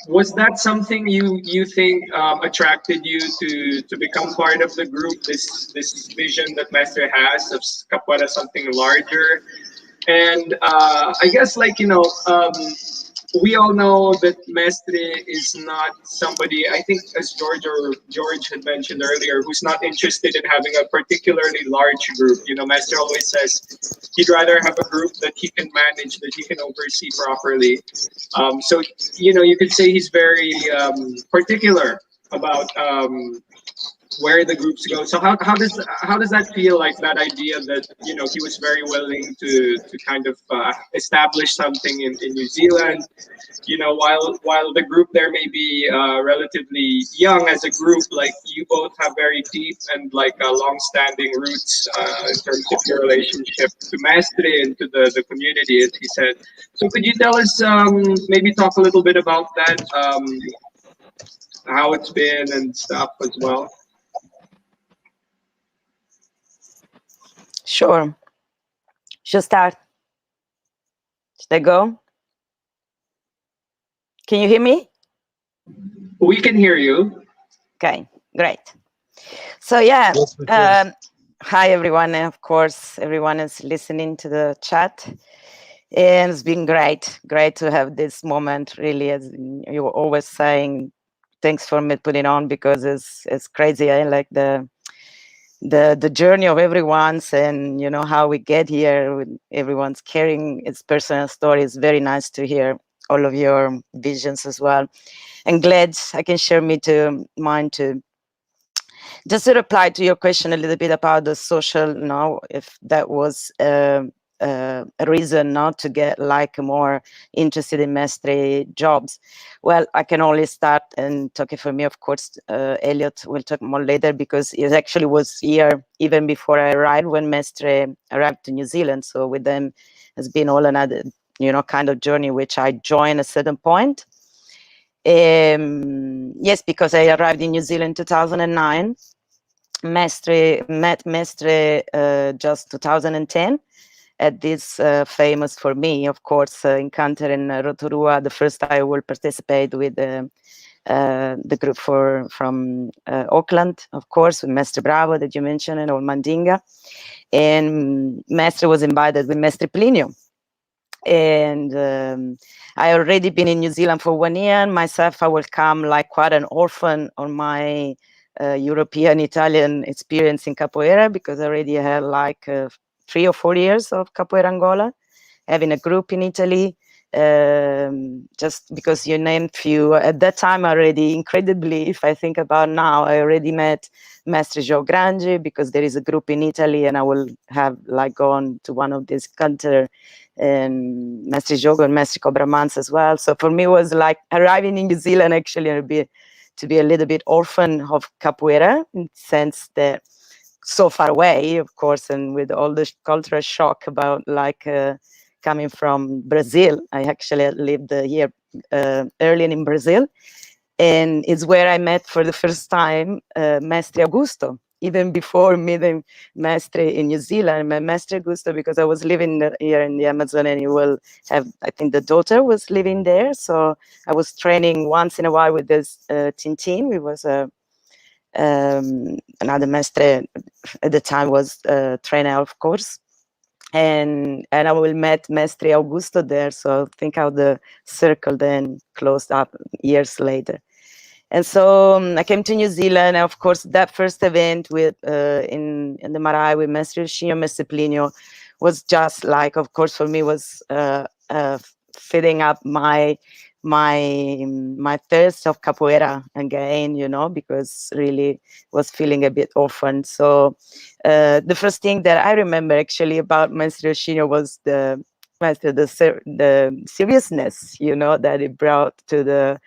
Was that something you think attracted you to become part of the group? This vision that Mestre has of capoeira something larger, and I guess we all know that Mestre is not somebody, I think, as George had mentioned earlier, who's not interested in having a particularly large group. Mestre always says he'd rather have a group that he can manage, that he can oversee properly. So you could say he's very particular about where the groups go. So how does that feel, like that idea that he was very willing to kind of establish something in New Zealand, while the group there may be relatively young as a group, like you both have very deep and long-standing roots in terms of your relationship to Mestre and to the community, as he said. So could you tell us, maybe talk a little bit about that, how it's been and stuff as well?
Sure. Should start? Should I go? Can you hear me?
We can hear you.
Okay, great. So yeah, hi everyone. And of course, everyone is listening to the chat. And it's been great to have this moment, really, as you were always saying. Thanks for me putting on, because it's crazy. I like the journey of everyone's, and how we get here with everyone's carrying its personal story. It's very nice to hear all of your visions as well, and glad I can share mine too. just to reply to your question a little bit about the social, if that was a reason not to get like more interested in mestre jobs. Well, I can only start and talking for me, of course. Elliot will talk more later because it actually was here even before I arrived when mestre arrived to New Zealand. So with them, it's been all another, kind of journey which I joined at a certain point. Yes, because I arrived in New Zealand in 2009. Met Mestre just 2010 at this famous, for me, of course, encounter in Rotorua. The first I will participate with the group from Auckland, of course, with Mestre Bravo that you mentioned, and Mandinga. And Mestre was invited with Mestre Plinio. And I already been in New Zealand for 1 year. And myself, I will come like quite an orphan on my European Italian experience in capoeira, because I already had like 3 or 4 years of capoeira Angola, having a group in Italy. Just because you named few at that time already, incredibly, if I think about now, I already met Mestre Joe Grange, because there is a group in Italy, and I will have like gone to one of these canter and Mestre Jogo and Mestre Cobramans as well. So for me, it was like arriving in New Zealand actually to be a little bit orphan of capoeira, in the sense that so far away, of course, and with all the cultural shock about like coming from Brazil. I actually lived here early in Brazil, and it's where I met for the first time Mestre Augusto. Even before meeting Mestre in New Zealand, I met Mestre Augusto because I was living here in the Amazon, and he will have, I think the daughter was living there. So I was training once in a while with this Tintin. We was another Mestre at the time was trainer, of course. And I will met Mestre Augusto there. So think how the circle then closed up years later. And so I came to New Zealand. And of course, that first event with in the Marae with Mestre Chino, Mestre Plinio was just like, of course, for me was filling up my thirst of capoeira again, because really was feeling a bit orphaned. So the first thing that I remember actually about Mestre Chino was the seriousness, that it brought to the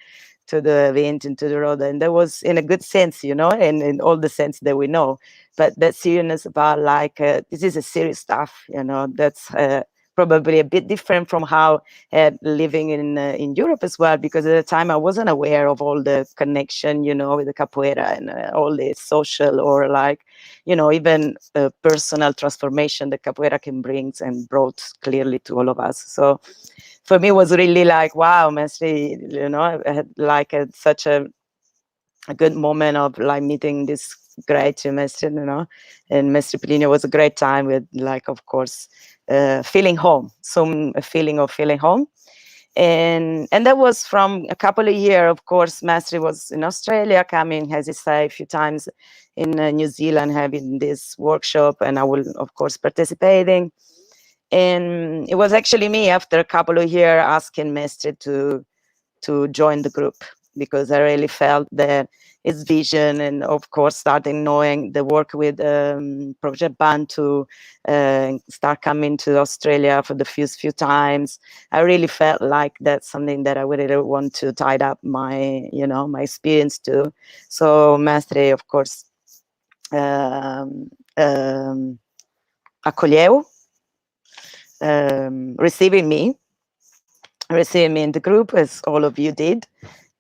event and to the road. And that was in a good sense, and in all the sense that we know. But that seriousness about like, this is a serious stuff, that's probably a bit different from how living in Europe as well, because at the time I wasn't aware of all the connection, with the capoeira and all the social or like, even personal transformation that capoeira can bring and brought clearly to all of us. So for me, it was really like, wow, Mestre, I had like such a good moment of like meeting this great Mestre, and Mestre Plinio was a great time with like, of course, feeling home, some feeling of feeling home. And that was from a couple of years. Of course, Mestre was in Australia, coming, as he said, a few times in New Zealand, having this workshop, and I will, of course, participating. And it was actually me, after a couple of years, asking Mestre to join the group, because I really felt that his vision, and of course starting knowing the work with Project Band to start coming to Australia for the few times, I really felt like that's something that I would really want to tie up my, my experience to. So Mestre, of course, acolheu, receiving me in the group, as all of you did,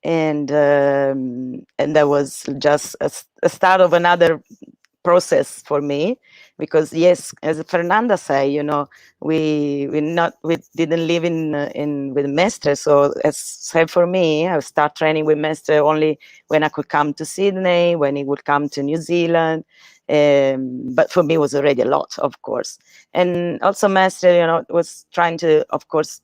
and that was just a start of another process for me, because yes, as Fernanda said, we didn't live in with Mestre. So as said, for me, I start training with Mestre only when I could come to Sydney, when he would come to New Zealand. But for me, it was already a lot, of course. And also Mestre, was trying to, of course,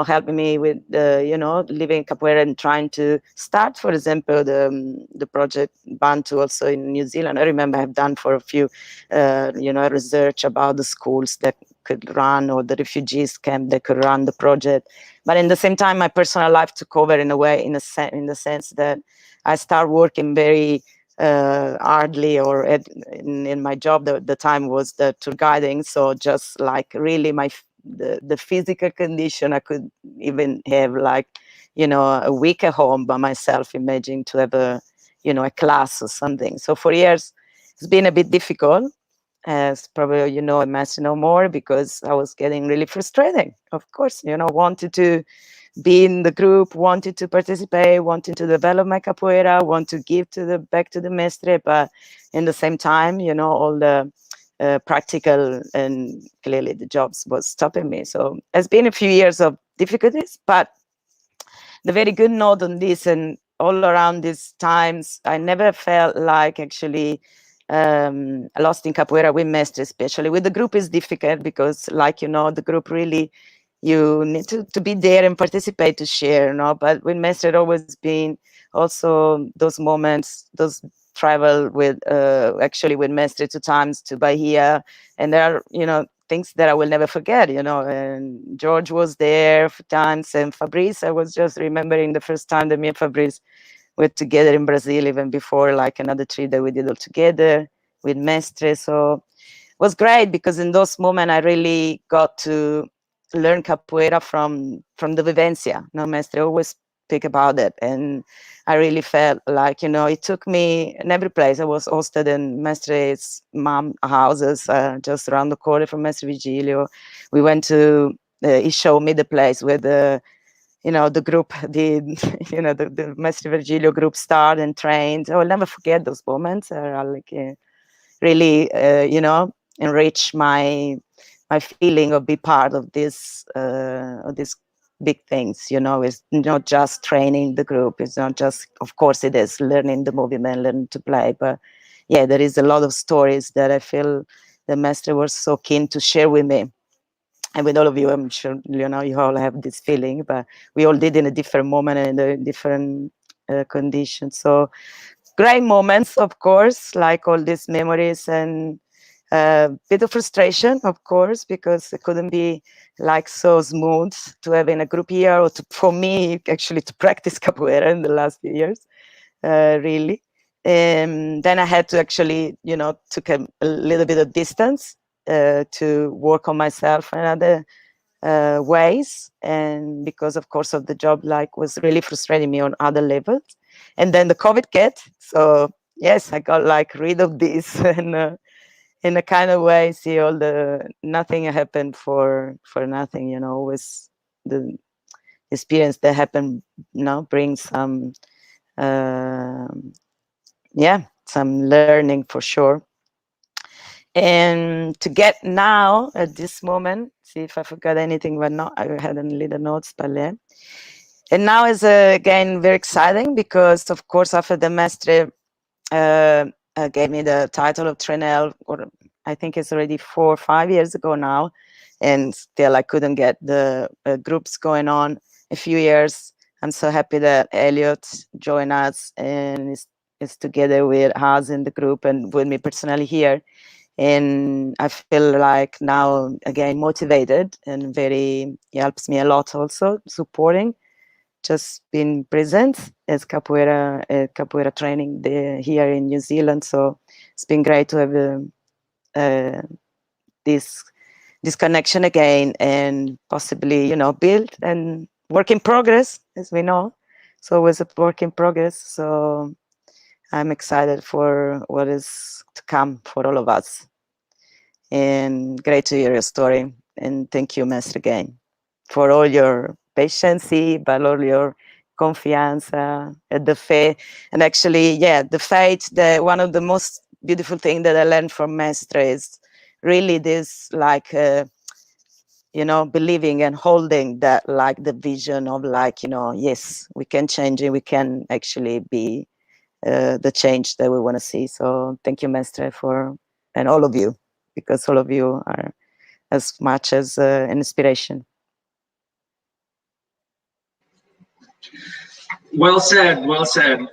helping me with living capoeira and trying to start, for example, the project Bantu also in New Zealand. I remember I've done for a few research about the schools that could run, or the refugees camp that could run the project. But in the same time, my personal life took over in a way, in the sense that I start working very hardly, or in my job, the time was the tour guiding. So just like really the physical condition, I could even have like, a week at home by myself, imagine to have a class or something. So for years, it's been a bit difficult, as probably, I must know more, because I was getting really frustrating. Of course, wanted to be in the group, wanted to participate, wanted to develop my capoeira, want to give back to the mestre, but in the same time, all the practical and clearly the jobs was stopping me. So it's been a few years of difficulties, but the very good note on this, and all around these times, I never felt like actually lost in capoeira with mestre, especially with the group is difficult, because like, the group really, you need to be there and participate to share, but with mestre, it always been also those moments, those travel with actually with mestre 2 times to Bahia, and there are, things that I will never forget, and George was there for times, and Fabrice, I was just remembering the first time that me and Fabrice were together in Brazil, even before like another trip that we did all together with mestre. So it was great, because in those moments I really got to learn capoeira from the vivencia. Mestre always speak about it, and I really felt like, it took me in every place. I was hosted in Mestre's mom houses, just around the corner from Mestre Vigilio. We went to, he showed me the place where the group did, the Mestre Virgilio group started and trained. I will never forget those moments. Like really, enrich my feeling of be part of this big things. It's not just training the group. It's not just, of course it is learning the movement, learning to play, but yeah, there is a lot of stories that I feel the master was so keen to share with me. And with all of you, I'm sure, you all have this feeling, but we all did in a different moment and in a different conditions. So great moments, of course, like all these memories, and a bit of frustration, of course, because it couldn't be like so smooth to have in a group year, or for me, actually, to practice capoeira in the last few years, really. And then I had to actually, took a little bit of distance to work on myself and other ways, and because of course of the job, like, was really frustrating me on other levels. And then the COVID hit, so yes, I got like rid of this and in a kind of way, see all the nothing happened for nothing, always the experience that happened, brings some some learning for sure. And to get now at this moment, see if I forgot anything, but not, I had a little notes, but yeah. And now is again very exciting, because of course after the mestre gave me the title of Trenel, or I think it's already 4 or 5 years ago now, and still I couldn't get the groups going on a few years. I'm so happy that Elliot joined us and is together with us in the group and with me personally here. And I feel like now again motivated, and very helps me a lot also supporting, just being present as capoeira training here in New Zealand. So it's been great to have this connection again, and possibly build and work in progress, as we know. It's always a work in progress. So I'm excited for what is to come for all of us. And great to hear your story. And thank you, Master, again, for all your patience, but all your confianza, the faith. And actually, yeah, the faith, one of the most beautiful things that I learned from Mestre is really this, like, believing and holding that, like, the vision of, like, yes, we can change it, we can actually be the change that we want to see. So thank you, Mestre, and all of you, because all of you are as much as an inspiration.
Well said, well said.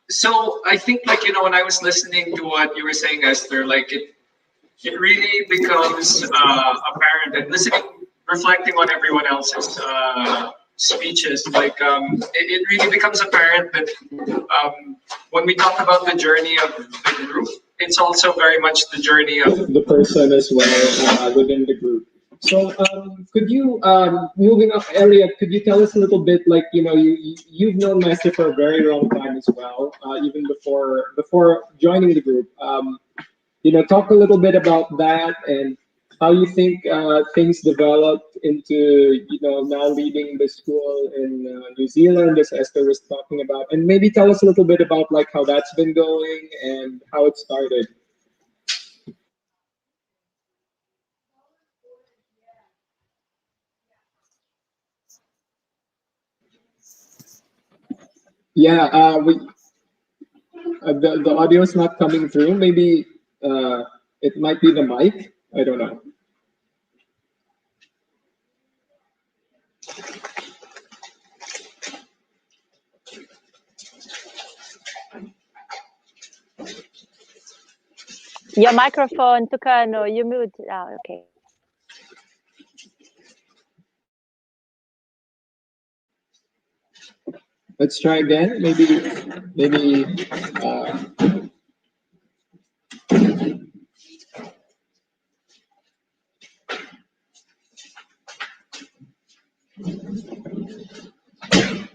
So I think, like, when I was listening to what you were saying, Esther, like, it really becomes apparent, and listening, reflecting on everyone else's speeches. Like it really becomes apparent that when we talk about the journey of the group, it's also very much the journey of the person as well within the group. So could you, moving up, Elliot, could you tell us a little bit, like, you've known Master for a very long time as well, even before joining the group. Talk a little bit about that and how you think things developed into, now leading the school in New Zealand, as Esther was talking about. And maybe tell us a little bit about, like, how that's been going and how it started. Yeah, the audio is not coming through. Maybe it might be the mic. I don't know.
Your microphone, Tucano, you mute. Okay.
Let's try again. Maybe.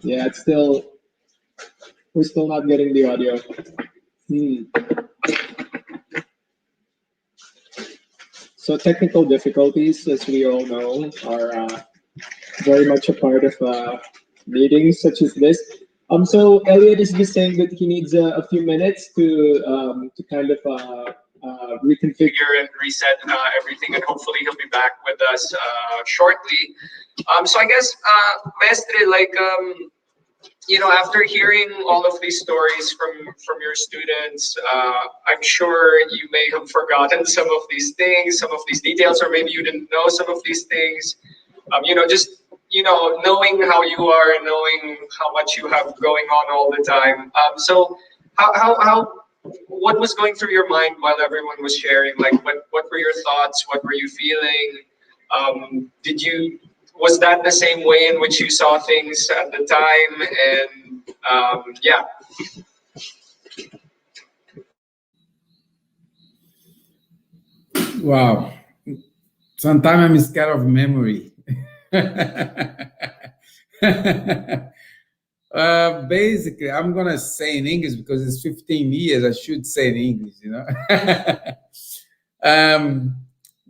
Yeah, we're still not getting the audio. So technical difficulties, as we all know, are very much a part of meetings such as this. So Elliot is just saying that he needs a few minutes to kind of reconfigure and reset everything, and hopefully he'll be back with us shortly. So I guess, Mestre, like, after hearing all of these stories from your students, I'm sure you may have forgotten some of these things, some of these details, or maybe you didn't know some of these things. Just knowing how you are, knowing how much you have going on all the time. So how what was going through your mind while everyone was sharing? Like, what were your thoughts? What were you feeling? Was that the same way in which you saw things at the time? And yeah.
Wow. Sometimes I'm scared of memory. Basically, I'm going to say in English because it's 15 years. I should say in English,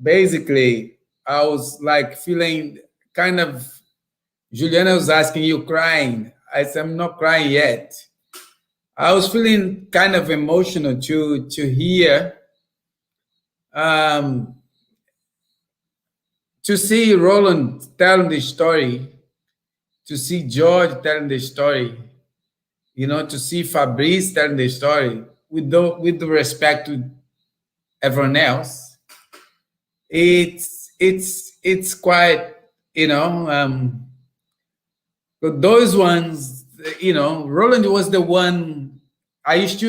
Basically, I was like feeling kind of, Juliana was asking, you crying? I said, I'm not crying yet. I was feeling kind of emotional to hear, to see Roland telling the story, to see George telling the story, to see Fabrice telling the story, with the respect to everyone else. It's quite, those ones, Roland was the one I used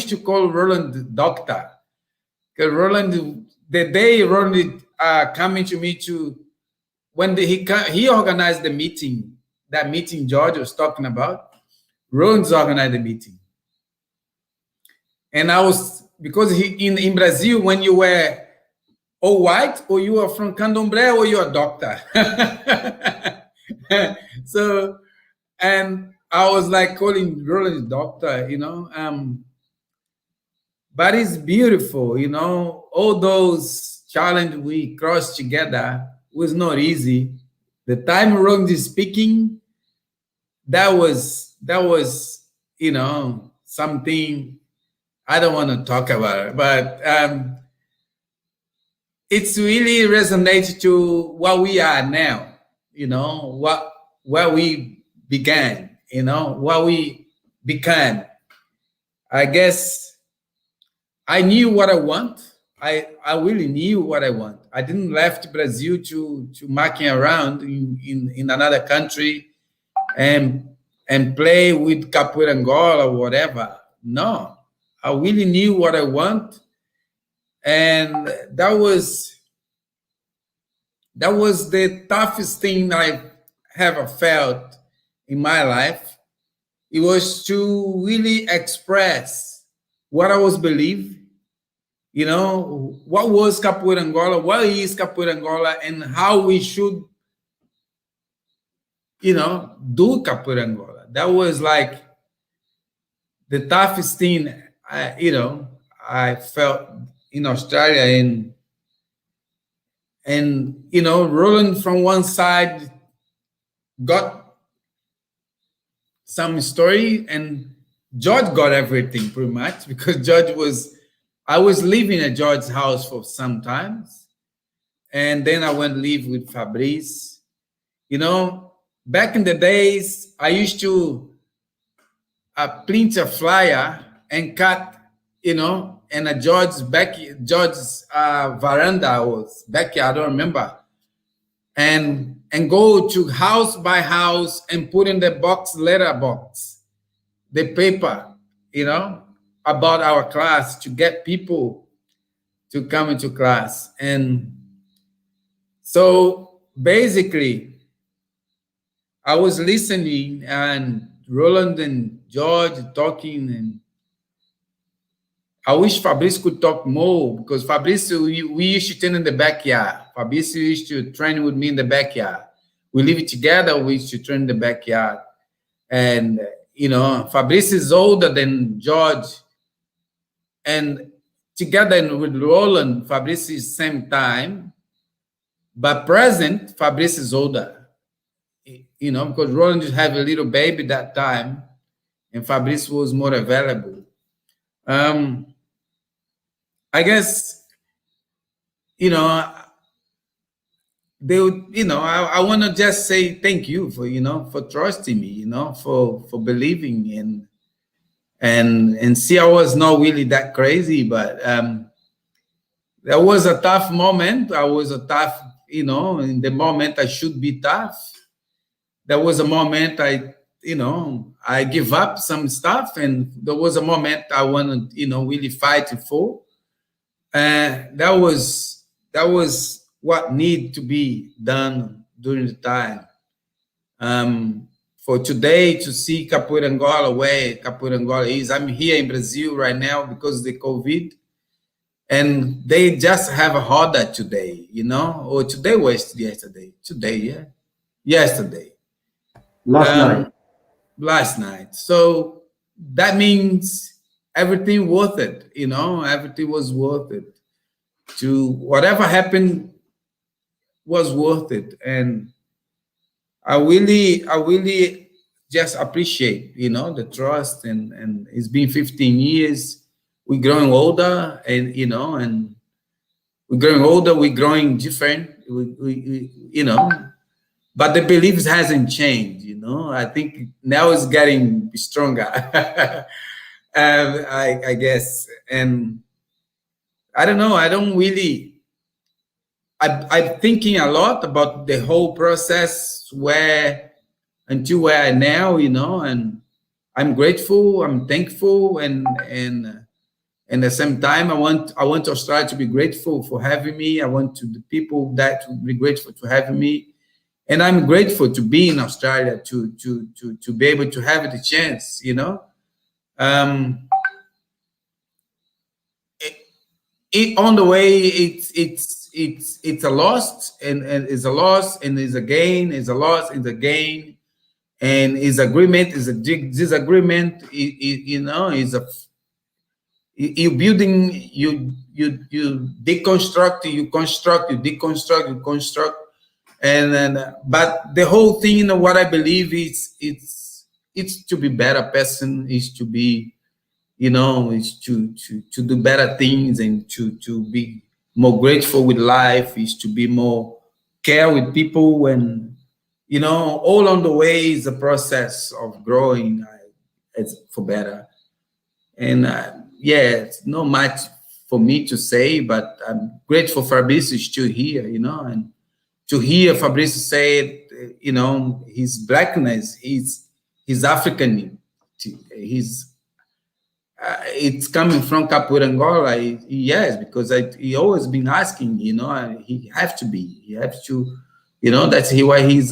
to call Roland doctor, because Roland, the day Roland coming to me when he organized the meeting, that meeting George was talking about, Roland's organized the meeting. And I was, because in Brazil, when you were all white, or you are from Candomblé, or you're a doctor. So, and I was like calling Roland doctor, but it's beautiful, all those challenges we crossed together was not easy. The time Roland is speaking, that was, something I don't want to talk about it, but it's really resonates to what we are now, where we began, what we became. I guess I knew what I want. I really knew what I want. I didn't left Brazil to marking around in another country and play with capoeira Angola or whatever. No, I really knew what I want. And that was the toughest thing I ever felt in my life, it was to really express what I was believing, you know, what was Capoeira Angola, what is Capoeira Angola, and how we should, you know, do Capoeira Angola. That was like the toughest thing, you know, I felt in Australia. And you know, Roland from one side got some story, and George got everything pretty much, because I was living at George's house for some times, and then I went to live with Fabrice. You know, back in the days, I used to print a flyer and cut, you know, and a George's veranda or backyard, I don't remember, and go to house by house and put in the letter box, the paper, you know, about our class, to get people to come into class. And so basically, I was listening, and Roland and George talking, and I wish Fabrice could talk more, because Fabrice, we used to train in the backyard. Fabrice used to train with me in the backyard. We live together, we used to train in the backyard. And, you know, Fabrice is older than George. And together with Roland, Fabrice is same time. But present, Fabrice is older. You know, because Roland just had a little baby that time, and Fabrice was more available. I guess, you know, they would, you know, I want to just say thank you for, you know, for trusting me, you know, for believing and see, I was not really that crazy, but there was a tough moment. I was a tough, you know, in the moment I should be tough. There was a moment you know, I give up some stuff, and there was a moment I wanted, you know, really fight for. And that was what needed to be done during the time. For today to see Capoeira Angola where Capoeira Angola is. I'm here in Brazil right now because of the COVID, and they just have a roda today, you know, or today was yesterday. Today, yeah, yesterday. Last night. So that means everything worth it, you know, everything was worth it. To whatever happened was worth it. And I really just appreciate, you know, the trust, and it's been 15 years. We're growing older, and, you know, and we're growing older, we're growing different, we you know, but the beliefs hasn't changed, you know. I think now it's getting stronger, I guess. And I don't know, I don't really, I'm thinking a lot about the whole process until where I am now, you know, and I'm grateful, I'm thankful, and at the same time, I want Australia to be grateful for having me. I want the people that to be grateful for having me, and I'm grateful to be in Australia to be able to have the chance, you know. On the way, it's a loss, and it's a loss, and it's a gain, it's a loss, it's a gain, and it's agreement, is a disagreement. You know, is a you building, you deconstruct, you construct, you deconstruct, you construct, and then but the whole thing, you know, what I believe is it's to be better person, is to be, you know, is to do better things, and to be more grateful with life, is to be more care with people, and, you know, all on the way is a process of growing, it's for better. And yeah, it's not much for me to say, but I'm grateful Fabrice is still here, you know, and to hear Fabrice say, you know, his blackness, his African, it's coming from Capoeira Angola. Yes, because he always been asking, you know, he have to be, you know, that's why he's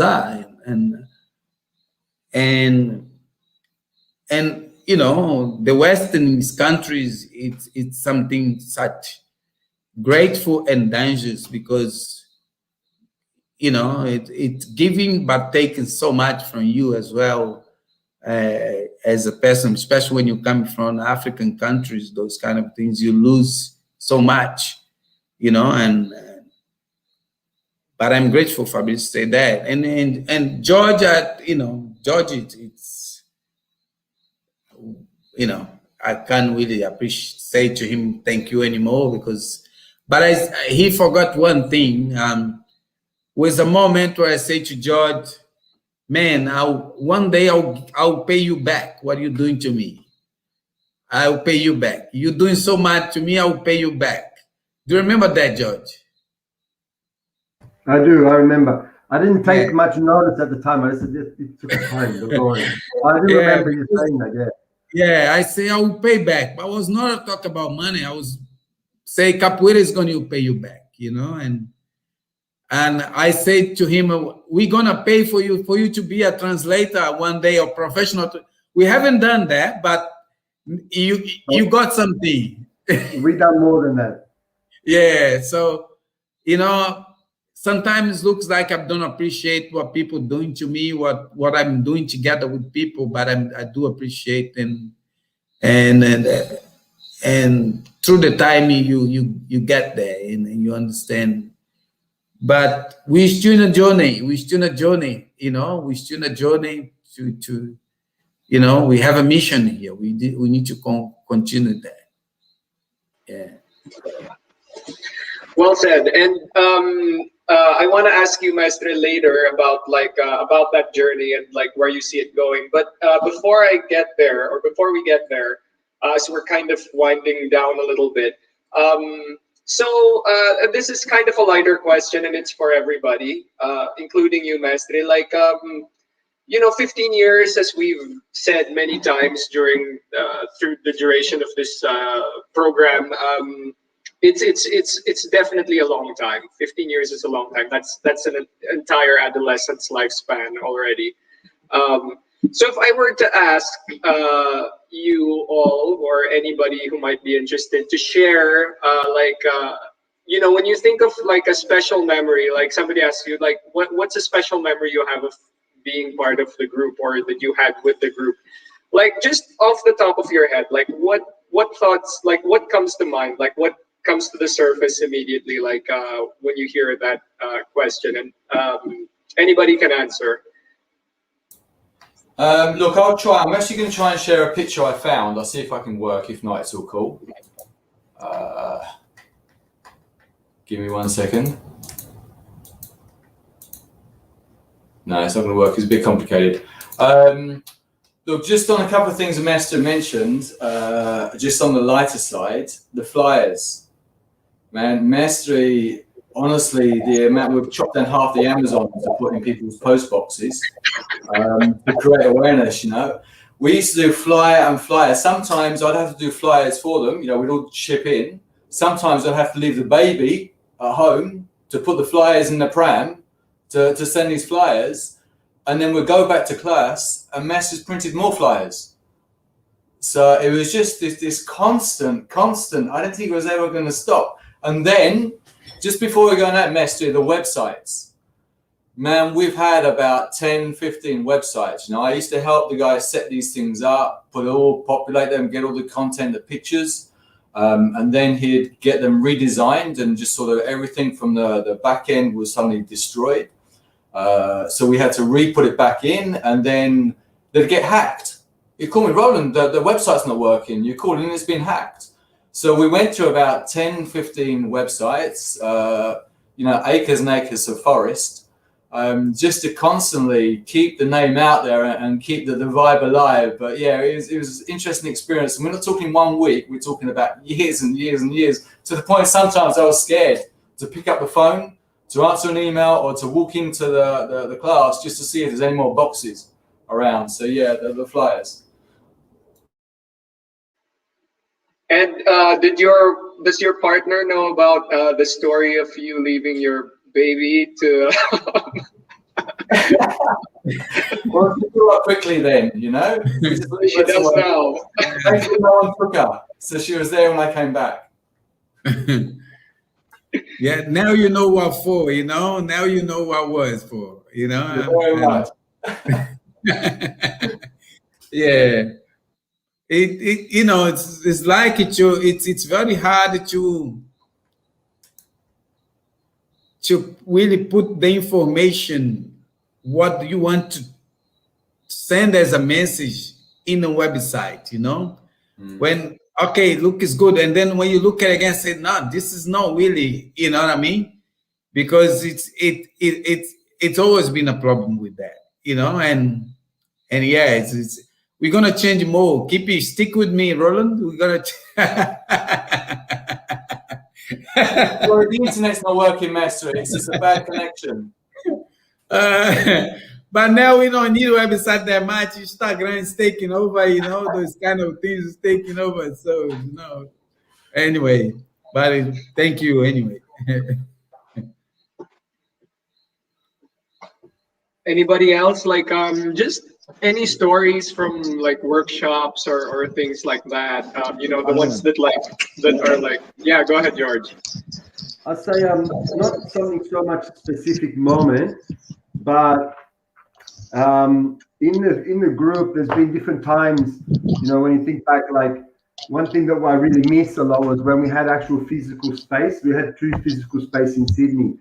and you know, the Western countries, it's something such grateful and dangerous, because you know, it's giving but taking so much from you as well, as a person, especially when you come from African countries. Those kind of things, you lose so much, you know. And but I'm grateful, Fabrice, to say that. And Georgia, you know, Georgia, it's you know, I can't really appreciate, say to him thank you anymore, because, but he forgot one thing. Was a moment where I say to George, man, one day I'll pay you back what you're doing to me. I'll pay you back. You're doing so much to me, I'll pay you back. Do you remember that, George?
I do. I remember. I didn't take much notice at the time. I said it took time. I do remember you saying that. Yeah.
Yeah, I say I will pay back, but I was not talk about money. I was say Capoeira is going to pay you back, you know. And I said to him, we're gonna pay for you to be a translator one day, or professional. We haven't done that, but you got something.
We done more than that.
Yeah, so you know, sometimes it looks like I don't appreciate what people doing to me, what I'm doing together with people, but I do appreciate, and through the time you get there and you understand. But we're still in a journey. You know, we're still in a journey to you know, we have a mission here. We need to continue that. Yeah.
Well said. And I want to ask you, Maestre, later about about that journey and like where you see it going. But before we get there, so we're kind of winding down a little bit. So this is kind of a lighter question, and it's for everybody, including you, Maestre. Like, you know, 15 years, as we've said many times during through the duration of this program. It's definitely a long time. 15 years is a long time. That's an entire adolescent's lifespan already. So if I were to ask you all, or anybody who might be interested, to share you know, when you think of like a special memory, like somebody asks you like what's a special memory you have of being part of the group, or that you had with the group, like just off the top of your head, like what thoughts, like what comes to mind, like what comes to the surface immediately, like when you hear that question? And anybody can answer.
Look, I'll try. I'm actually going to try and share a picture I found. I'll see if I can work. If not, it's all cool. Give me 1 second. No, it's not going to work. It's a bit complicated. Look, just on a couple of things that Master mentioned, just on the lighter side, the flyers. Man, Mastery, honestly, the amount we've chopped down half the Amazon to put in people's post boxes to create awareness, you know. We used to do flyer and flyer. Sometimes I'd have to do flyers for them, you know, we'd all chip in. Sometimes I'd have to leave the baby at home to put the flyers in the pram to send these flyers. And then we'd go back to class and Master's printed more flyers. So it was just this constant, I don't think it was ever going to stop. And then, just before we go on that mess, the websites. Man, we've had about 10, 15 websites. You know, I used to help the guys set these things up, populate them, get all the content, the pictures, and then he'd get them redesigned, and just sort of everything from the back end was suddenly destroyed. So we had to re-put it back in, and then they'd get hacked. You call me, Roland, the website's not working. You call in, it's been hacked. So we went to about 10, 15 websites, you know, acres and acres of forest, just to constantly keep the name out there and keep the vibe alive. But yeah, it was an interesting experience. And we're not talking 1 week, we're talking about years and years and years, to the point sometimes I was scared to pick up the phone, to answer an email, or to walk into the class just to see if there's any more boxes around. So yeah, the flyers.
And does your partner know about the story of you leaving your baby to?
Well, she grew up quickly then, you know.
She does now.
Thankfully, no one took her, so she was there when I came back.
Yeah, now you know what for, you know. Now you know what was for, you know.
Very much.
Yeah, it you know, it's like it's very hard to really put the information what you want to send as a message in a website, you know. When okay, look is good, and then when you look at it again, say no, this is not really, you know what I mean, because it's always been a problem with that, you know. And yeah, it's we're gonna change more. Stick with me, Roland. We're gonna
Well, the internet's not working, Master. It's just a bad connection.
But now we don't need a website that much. Instagram is taking over, you know, those kind of things is taking over. So, you know, anyway, but thank you anyway.
Anybody else, like just any stories from like workshops or things like that? You know, the ones that are like, yeah, go ahead, George.
I'd say not something so much specific moment, but in the group, there's been different times, you know, when you think back, like one thing that I really miss a lot was when we had actual physical space. We had 2 physical space in Sydney.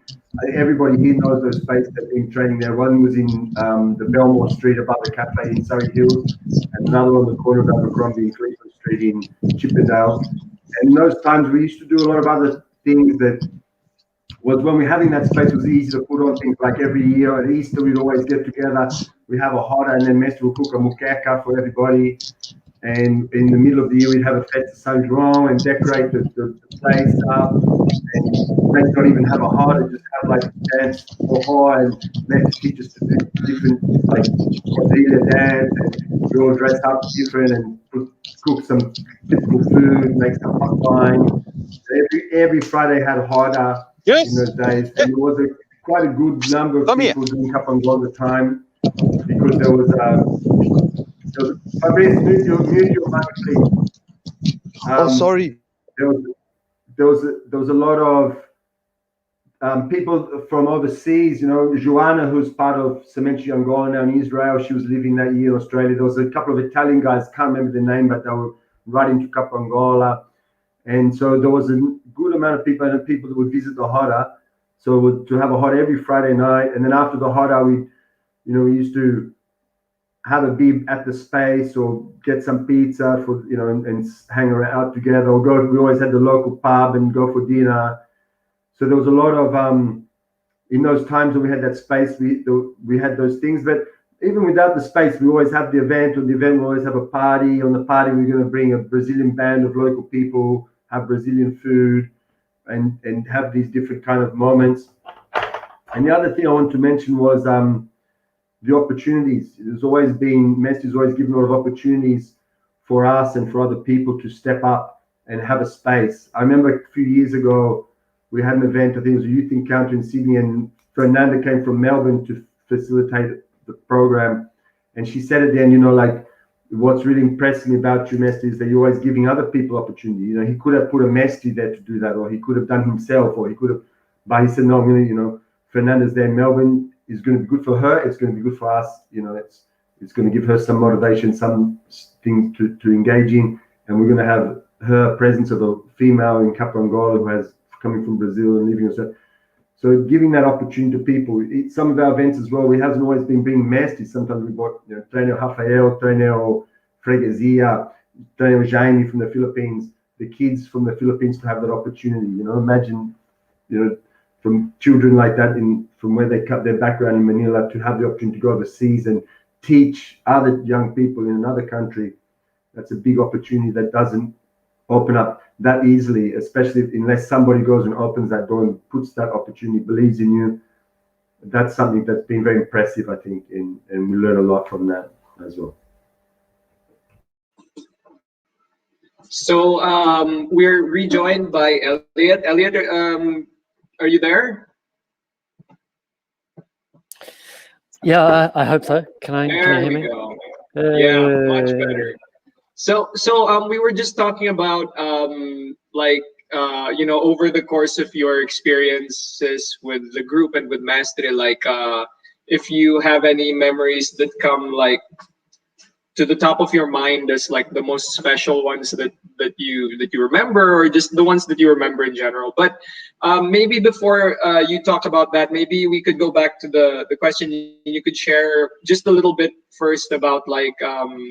Everybody here knows those spaces that have been training there. One was in the Belmore Street above the cafe in Surrey Hills, and another on the corner of Abercrombie and Cleveland Street in Chippendale. And in those times, we used to do a lot of other things that was when we're having that space, it was easy to put on things like every year at Easter, we'd always get together, we have a hot, and then Mestre will cook a muqueca for everybody. And in the middle of the year, we'd have a fête de Saint Jean and decorate the place up. And let's not even have a hot, and just have like a dance for hot, and let's teach us to do different, like quadrilla dance, and we all dress up different and cook some typical food, make some hot wine. Every Friday had a harder.
Yes.
In those days, and there was quite a good number of people doing Kapango at the time, because there was Fabrice, mute your mic, please.
Sorry.
There was a lot of people from overseas, you know. Joanna, who's part of Cementry Angola now in Israel, she was living that year in Australia. There was a couple of Italian guys, can't remember the name, but they were right into Kapangola. And so there was a good amount of people, and people that would visit the Hara. So to have a Hara every Friday night, and then after the Hara, we used to have a beer at the space or get some pizza for, you know, and hang around out together, or go. We always had the local pub and go for dinner. So there was a lot of in those times when we had that space, we had those things. But even without the space, we always have the event. On the event, we always have a party. On the party, we're going to bring a Brazilian band of local people, have Brazilian food, and have these different kind of moments. And the other thing I want to mention was the opportunities. There's always been, Messi's always given a lot of opportunities for us and for other people to step up and have a space. I remember a few years ago, we had an event, I think it was a youth encounter in Sydney, and Fernanda came from Melbourne to facilitate the program. And she said at the end, you know, like, what's really impressing me about you, Mestre, is that you're always giving other people opportunity. You know, he could have put a Mestre there to do that, or he could have done himself, or he could have, but he said, no, I'm going to, you know, Fernanda's there in Melbourne, is going to be good for her, it's going to be good for us, you know, it's going to give her some motivation, some things to engage in, and we're going to have her presence of a female in Capangola who has coming from Brazil and living herself. So giving that opportunity to people. Some of our events as well, we haven't always been bringing masters. Sometimes we brought, you know, Trainer Rafael, Trainer Freguesia, Trainer Jaime from the Philippines, the kids from the Philippines to have that opportunity. You know, imagine, you know, from children like that, from where they cut their background in Manila, to have the opportunity to go overseas and teach other young people in another country. That's a big opportunity that doesn't open up that easily, especially unless somebody goes and opens that door and puts that opportunity, believes in you. That's something that's been very impressive, I think, and we learn a lot from that as well.
So we're rejoined by Elliot. Elliot, are you there?
Yeah, I hope so. Can you
There
hear
we
me?
go. Yeah, much better. So we were just talking about like over the course of your experiences with the group and with Mastery, like if you have any memories that come like to the top of your mind as like the most special ones that you remember, or just the ones that you remember in general. But maybe before you talk about that, maybe we could go back to the question. You could share just a little bit first about like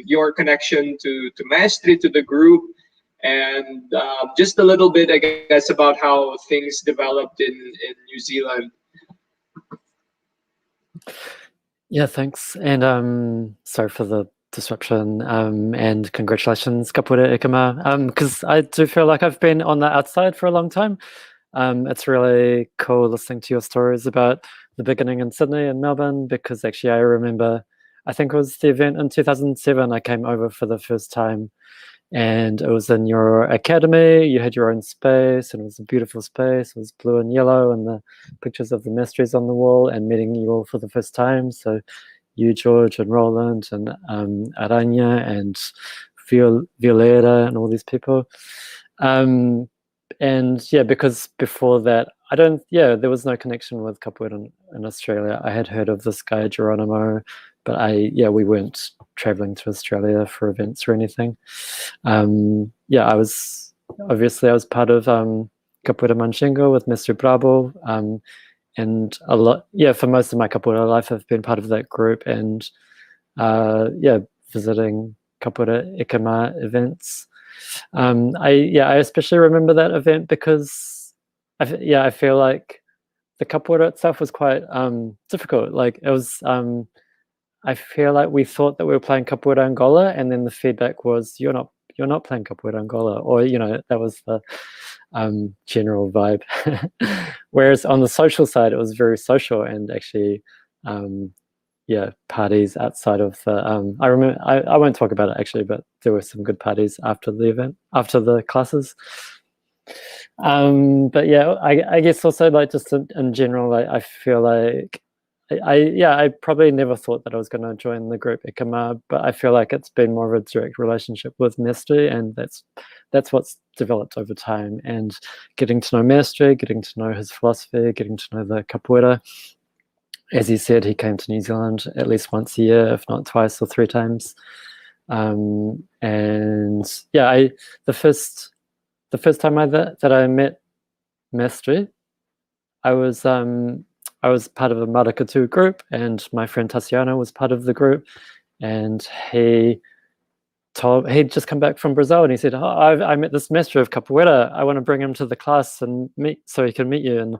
your connection to Mastery, to the group, and just a little bit, I guess, about how things developed in New Zealand.
Yeah, thanks. And sorry for the disruption. And congratulations, Kapura ECAMAR. Because I do feel like I've been on the outside for a long time. It's really cool listening to your stories about the beginning in Sydney and Melbourne, because actually I remember, I think it was the event in 2007, I came over for the first time, and it was in your academy. You had your own space, and it was a beautiful space. It was blue and yellow, and the pictures of the mysteries on the wall, and meeting you all for the first time. So you, George, and Roland, and Aranya, and Violeta, and all these people. And yeah, because before that, there was no connection with Capoeira in Australia. I had heard of this guy, Geronimo, but we weren't traveling to Australia for events or anything. I was part of Capoeira Manchingo with Mr. Bravo, and a lot, for most of my Capoeira life, I've been part of that group, and visiting Capoeira ECAMAR events. I especially remember that event because I feel like the capoeira itself was quite difficult. Like it was, I feel like we thought that we were playing capoeira Angola, and then the feedback was you're not playing capoeira Angola, or that was the general vibe. Whereas on the social side, it was very social, and actually parties outside of the I remember, I won't talk about it actually, but there were some good parties after the event, after the classes. But yeah, I guess also like just in general, like I feel like I probably never thought that I was going to join the group ECAMAR, but I feel like it's been more of a direct relationship with Mestre, and that's what's developed over time, and getting to know Mestre, getting to know his philosophy, getting to know the capoeira. As he said, he came to New Zealand at least once a year, if not twice or three times. And yeah, the first time that I met Mestre, I was part of a Maracatu group, and my friend Tassiano was part of the group, and he'd just come back from Brazil, and he said, I met this Mestre of Capoeira. I want to bring him to the class and so he can meet you. And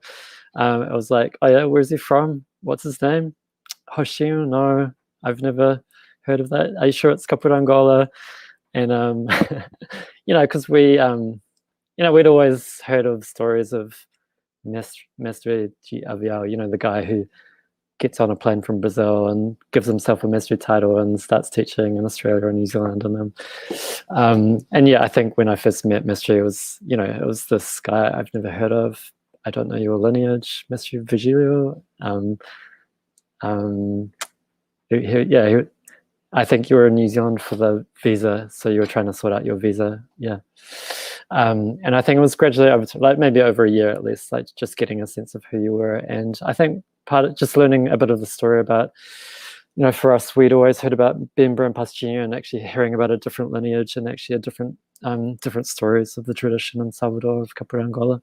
I was like, oh yeah, where's he from? What's his name? Hoshino? No, I've never heard of that. Are you sure it's Capoeira Angola? And because we we'd always heard of stories of Mestre de Avial, the guy who gets on a plane from Brazil and gives himself a Mestre title and starts teaching in Australia and New Zealand. And I think when I first met Mestre, it was this guy I've never heard of. I don't know your lineage, Mestre Virgilio. I think you were in New Zealand for the visa, so you were trying to sort out your visa. Yeah. And I think it was gradually maybe over a year at least, like just getting a sense of who you were. And I think part of just learning a bit of the story about, for us, we'd always heard about Bemba and Pastinho, and actually hearing about a different lineage and actually a different stories of the tradition in Salvador of Capoeira Angola.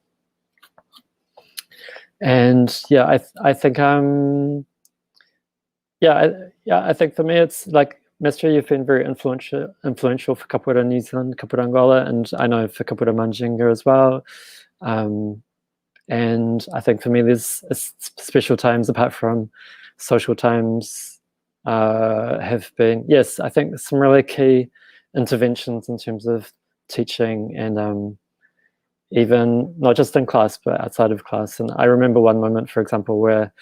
And I think I think for me it's like, Mestre, you've been very influential for Capoeira New Zealand, Capoeira Angola, and I know for Capoeira Mandinga as well. And I think for me, there's special times apart from social times have been, yes, I think some really key interventions in terms of teaching, and even not just in class, but outside of class. And I remember one moment, for example, where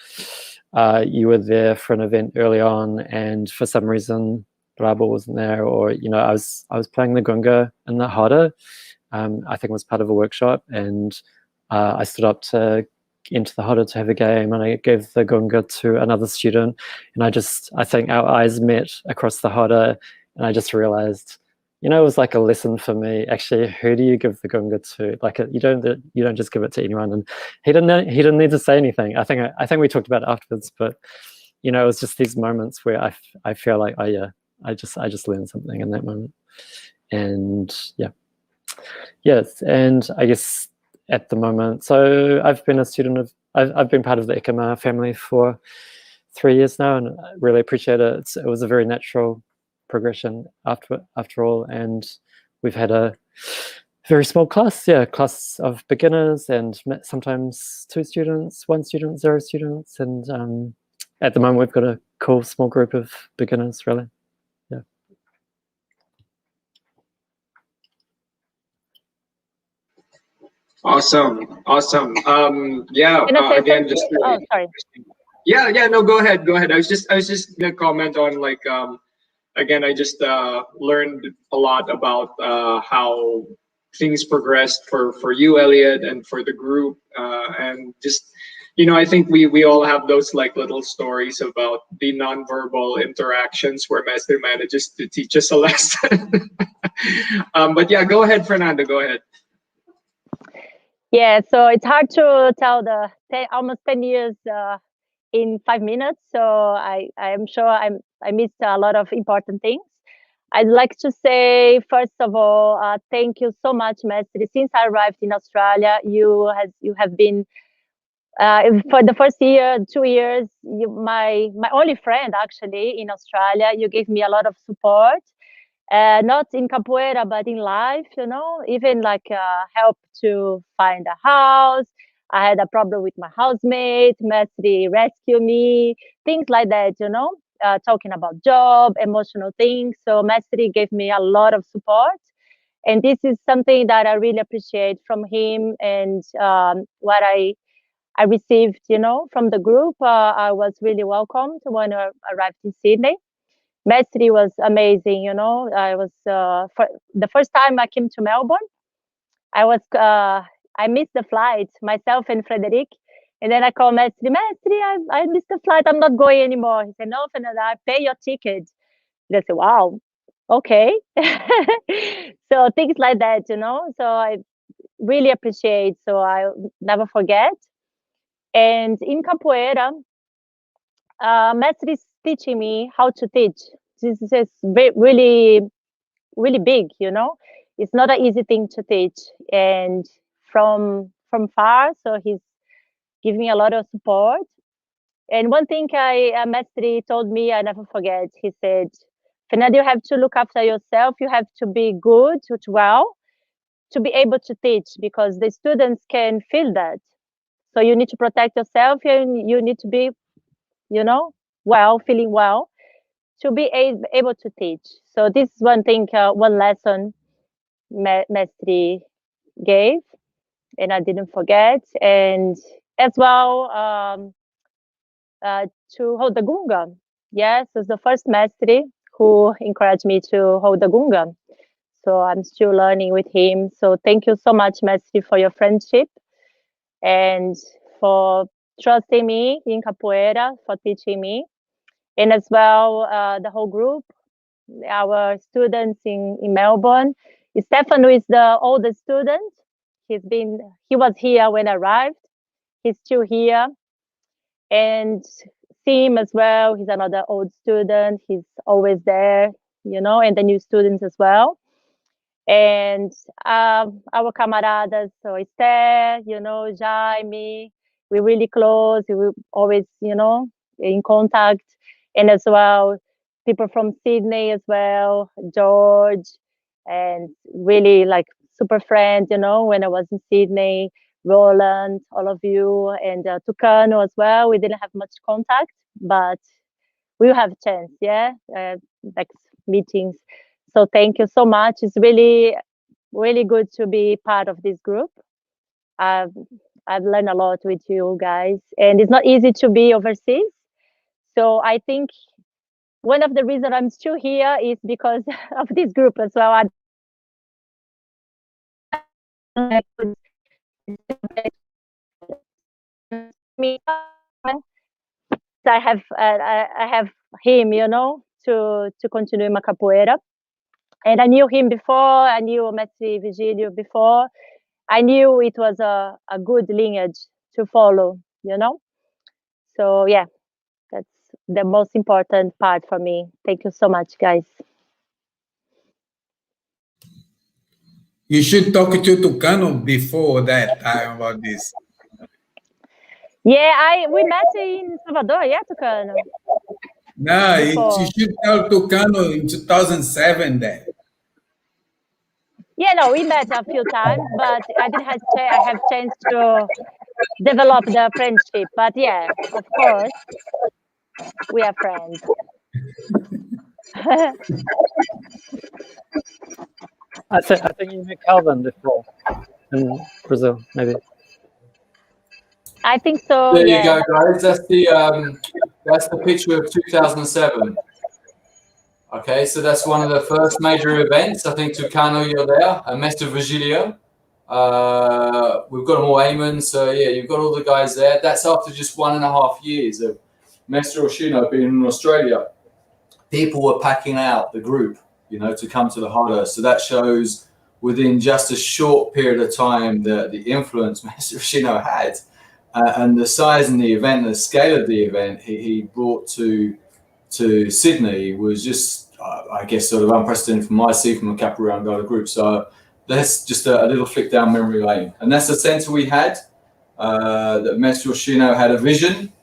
you were there for an event early on, and for some reason Brabo wasn't there, or I was playing the gunga in the hara. I think it was part of a workshop, and I stood up to into the hora to have a game, and I gave the gunga to another student, and I think our eyes met across the hora, and I just realized, you know, it was like a lesson for me. Actually, who do you give the gunga to? Like, you don't just give it to anyone. And he didn't need to say anything. I think we talked about it afterwards, but you know, it was just these moments where I feel like, oh yeah, I just learned something in that moment. And yeah. Yes, and I guess at the moment, so I've been a student of, I've been part of the ECAMAR family for 3 years now, and I really appreciate it. It was a very natural progression after all, and we've had a very small class of beginners, and sometimes 2 students, 1 student, 0 students, and at the moment we've got a cool small group of beginners, really. Yeah.
Awesome. Yeah. Again, just
oh, sorry.
Yeah. No, go ahead. I was just gonna comment on, like, again, I just learned a lot about how things progressed for you, Elliot, and for the group, and just, you know, I think we all have those like little stories about the nonverbal interactions where Master manages to teach us a lesson. But yeah, go ahead, Fernando. Go ahead.
Yeah, so it's hard to tell the almost 10 years in 5 minutes. So I am sure I missed a lot of important things. I'd like to say, first of all, thank you so much, Mestre. Since I arrived in Australia, you have been for the first year, 2 years, my only friend actually in Australia. You gave me a lot of support. Not in capoeira, but in life, you know, even like help to find a house. I had a problem with my housemate, Mestre rescue me, things like that, you know, talking about job, emotional things. So Mestre gave me a lot of support. And this is something that I really appreciate from him, and what I received, you know, from the group. I was really welcomed when I arrived in Sydney. Mestre was amazing, you know. I was for the first time I came to Melbourne. I missed the flight, myself and Frederic, and then I called Mestre. I missed the flight. I'm not going anymore. He said, no, Fernanda, I pay your ticket. And I said, wow, okay. So things like that, you know. So I really appreciate. So I'll never forget. And in capoeira, Mestre is teaching me how to teach. This is really, really big, you know. It's not an easy thing to teach, and from far. So he's giving me a lot of support. And one thing Mestre told me, I never forget. He said, "Fernanda, you have to look after yourself. You have to be good, well, to be able to teach, because the students can feel that. So you need to protect yourself, and you need to be, you know, well, feeling well, to be able to teach." So this is one thing, one lesson Mestre gave, and I didn't forget. And as well, to hold the gunga. Yes, it was the first Mestre who encouraged me to hold the gunga. So I'm still learning with him. So thank you so much, Mestre, for your friendship and for trusting me in capoeira, for teaching me. And as well, the whole group, our students in Melbourne. Stefano is the oldest student. He was here when I arrived. He's still here. And Sim as well, he's another old student. He's always there, you know, and the new students as well. And our camaradas, so Esther, you know, Jaime, we're really close. We're always, you know, in contact. And as well, people from Sydney as well, George, and really like super friends, you know, when I was in Sydney, Roland, all of you, and Tucano as well. We didn't have much contact, but we will have a chance, yeah, like meetings. So thank you so much. It's really, really good to be part of this group. I've learned a lot with you guys, and it's not easy to be overseas. So I think one of the reasons I'm still here is because of this group as well. I have him, you know, to continue my capoeira. And I knew him before. I knew Mestre Virgilio before. I knew it was a good lineage to follow, you know. So yeah, that's the most important part for me. Thank you so much, guys.
You should talk to Tucano before that time about this.
Yeah, we met in Salvador, yeah, Tucano.
No, you should tell Tucano in 2007 then.
Yeah, no, we met a few times, but I didn't have chance to develop the friendship. But yeah, of course, we are friends.
I think you met Calvin before in Brazil, maybe.
I think so.
There
yeah.
you go, guys. That's the picture of 2007. Okay, so that's one of the first major events. I think Tucano, you're there, and Mestre Virgilio. We've got them all Eamon, so yeah, you've got all the guys there. That's after just 1.5 years of Mestre Oshino being in Australia. People were packing out the group, you know, to come to the Roda. So that shows within just a short period of time the influence Mestre Oshino had, and the size and the event, the scale of the event he brought to Sydney was just, I guess, sort of unprecedented from my seat from a Capoeira Angola group. So that's just a little flick down memory lane. And that's the centre we had, that Mestre Oshino had a vision.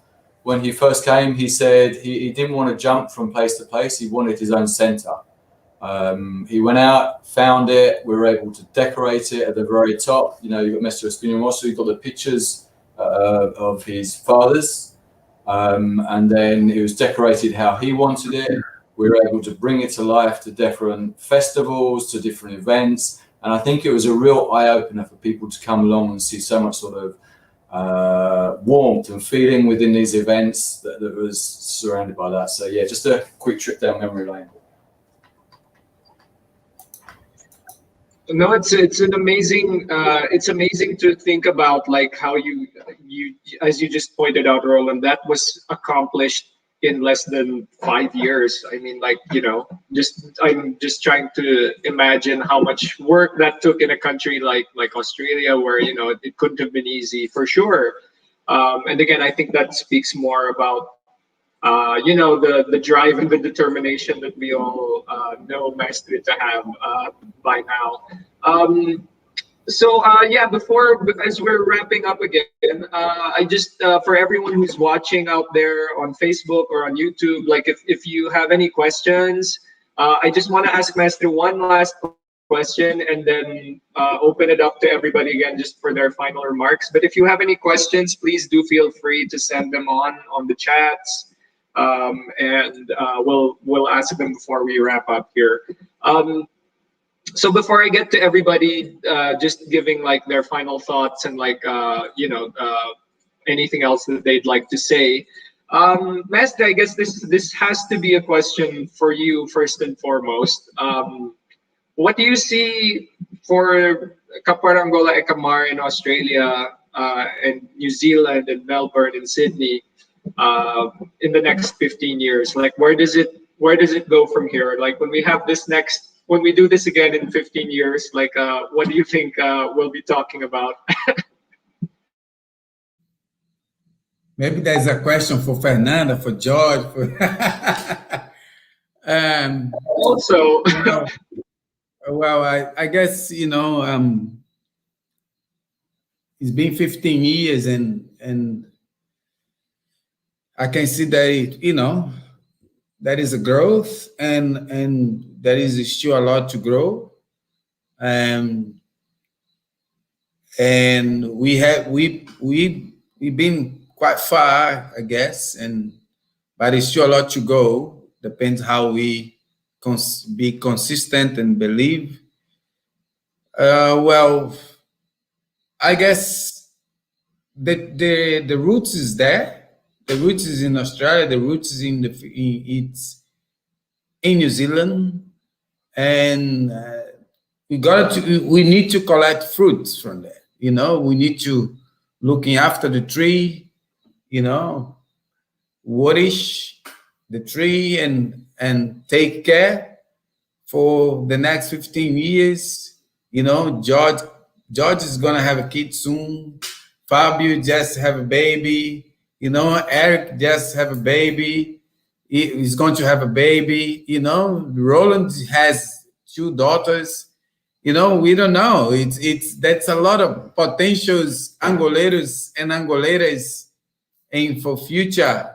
When he first came, he said he didn't want to jump from place to place. He wanted his own centre. He went out, found it. We were able to decorate it at the very top. You know, you've got Mestre Espinosa, you've got the pictures of his fathers. And then it was decorated how he wanted it. We were able to bring it to life to different festivals, to different events. And I think it was a real eye-opener for people to come along and see so much sort of warmth and feeling within these events that was surrounded by that. So yeah, just a quick trip down memory lane.
No, it's an amazing it's amazing to think about, like, how you as you just pointed out, Roland, that was accomplished in less than 5 years. I mean, like, you know, I'm just trying to imagine how much work that took in a country like Australia, where, you know, it couldn't have been easy for sure. And again, I think that speaks more about you know, the drive and the determination that we all know Mestre to have by now. So yeah, as we're wrapping up again, I just for everyone who's watching out there on Facebook or on YouTube, like, if you have any questions, I just want to ask Mestre one last question, and then open it up to everybody again just for their final remarks. But if you have any questions, please do feel free to send them on the chats. And we'll ask them before we wrap up here. So before I get to everybody, just giving like their final thoughts and like you know, anything else that they'd like to say. Mestre, I guess this has to be a question for you first and foremost. What do you see for Capoeira Angola ECAMAR in Australia and New Zealand and Melbourne and Sydney in the next 15 years? Like, where does it go from here? Like, when we do this again in 15 years, like, what do you think we'll be talking about?
Maybe there's a question for Fernanda, for George.
Also,
you know, well, I guess, you know, it's been 15 years, and I can see that, you know, there is a growth, and there is still a lot to grow. And we've been quite far, I guess, but it's still a lot to go. Depends how we be consistent and believe. Well, I guess the roots is there. The roots is in Australia. The roots is it's in New Zealand, and we need to collect fruits from there. You know, we need to looking after the tree. You know, waterish the tree and take care for the next 15 years. You know, George is gonna have a kid soon. Fabio just have a baby. You know, Eric just have a baby. He's going to have a baby. You know, Roland has 2 daughters. You know, we don't know. That's a lot of potentials Angoleiros and Angoleiras and for future.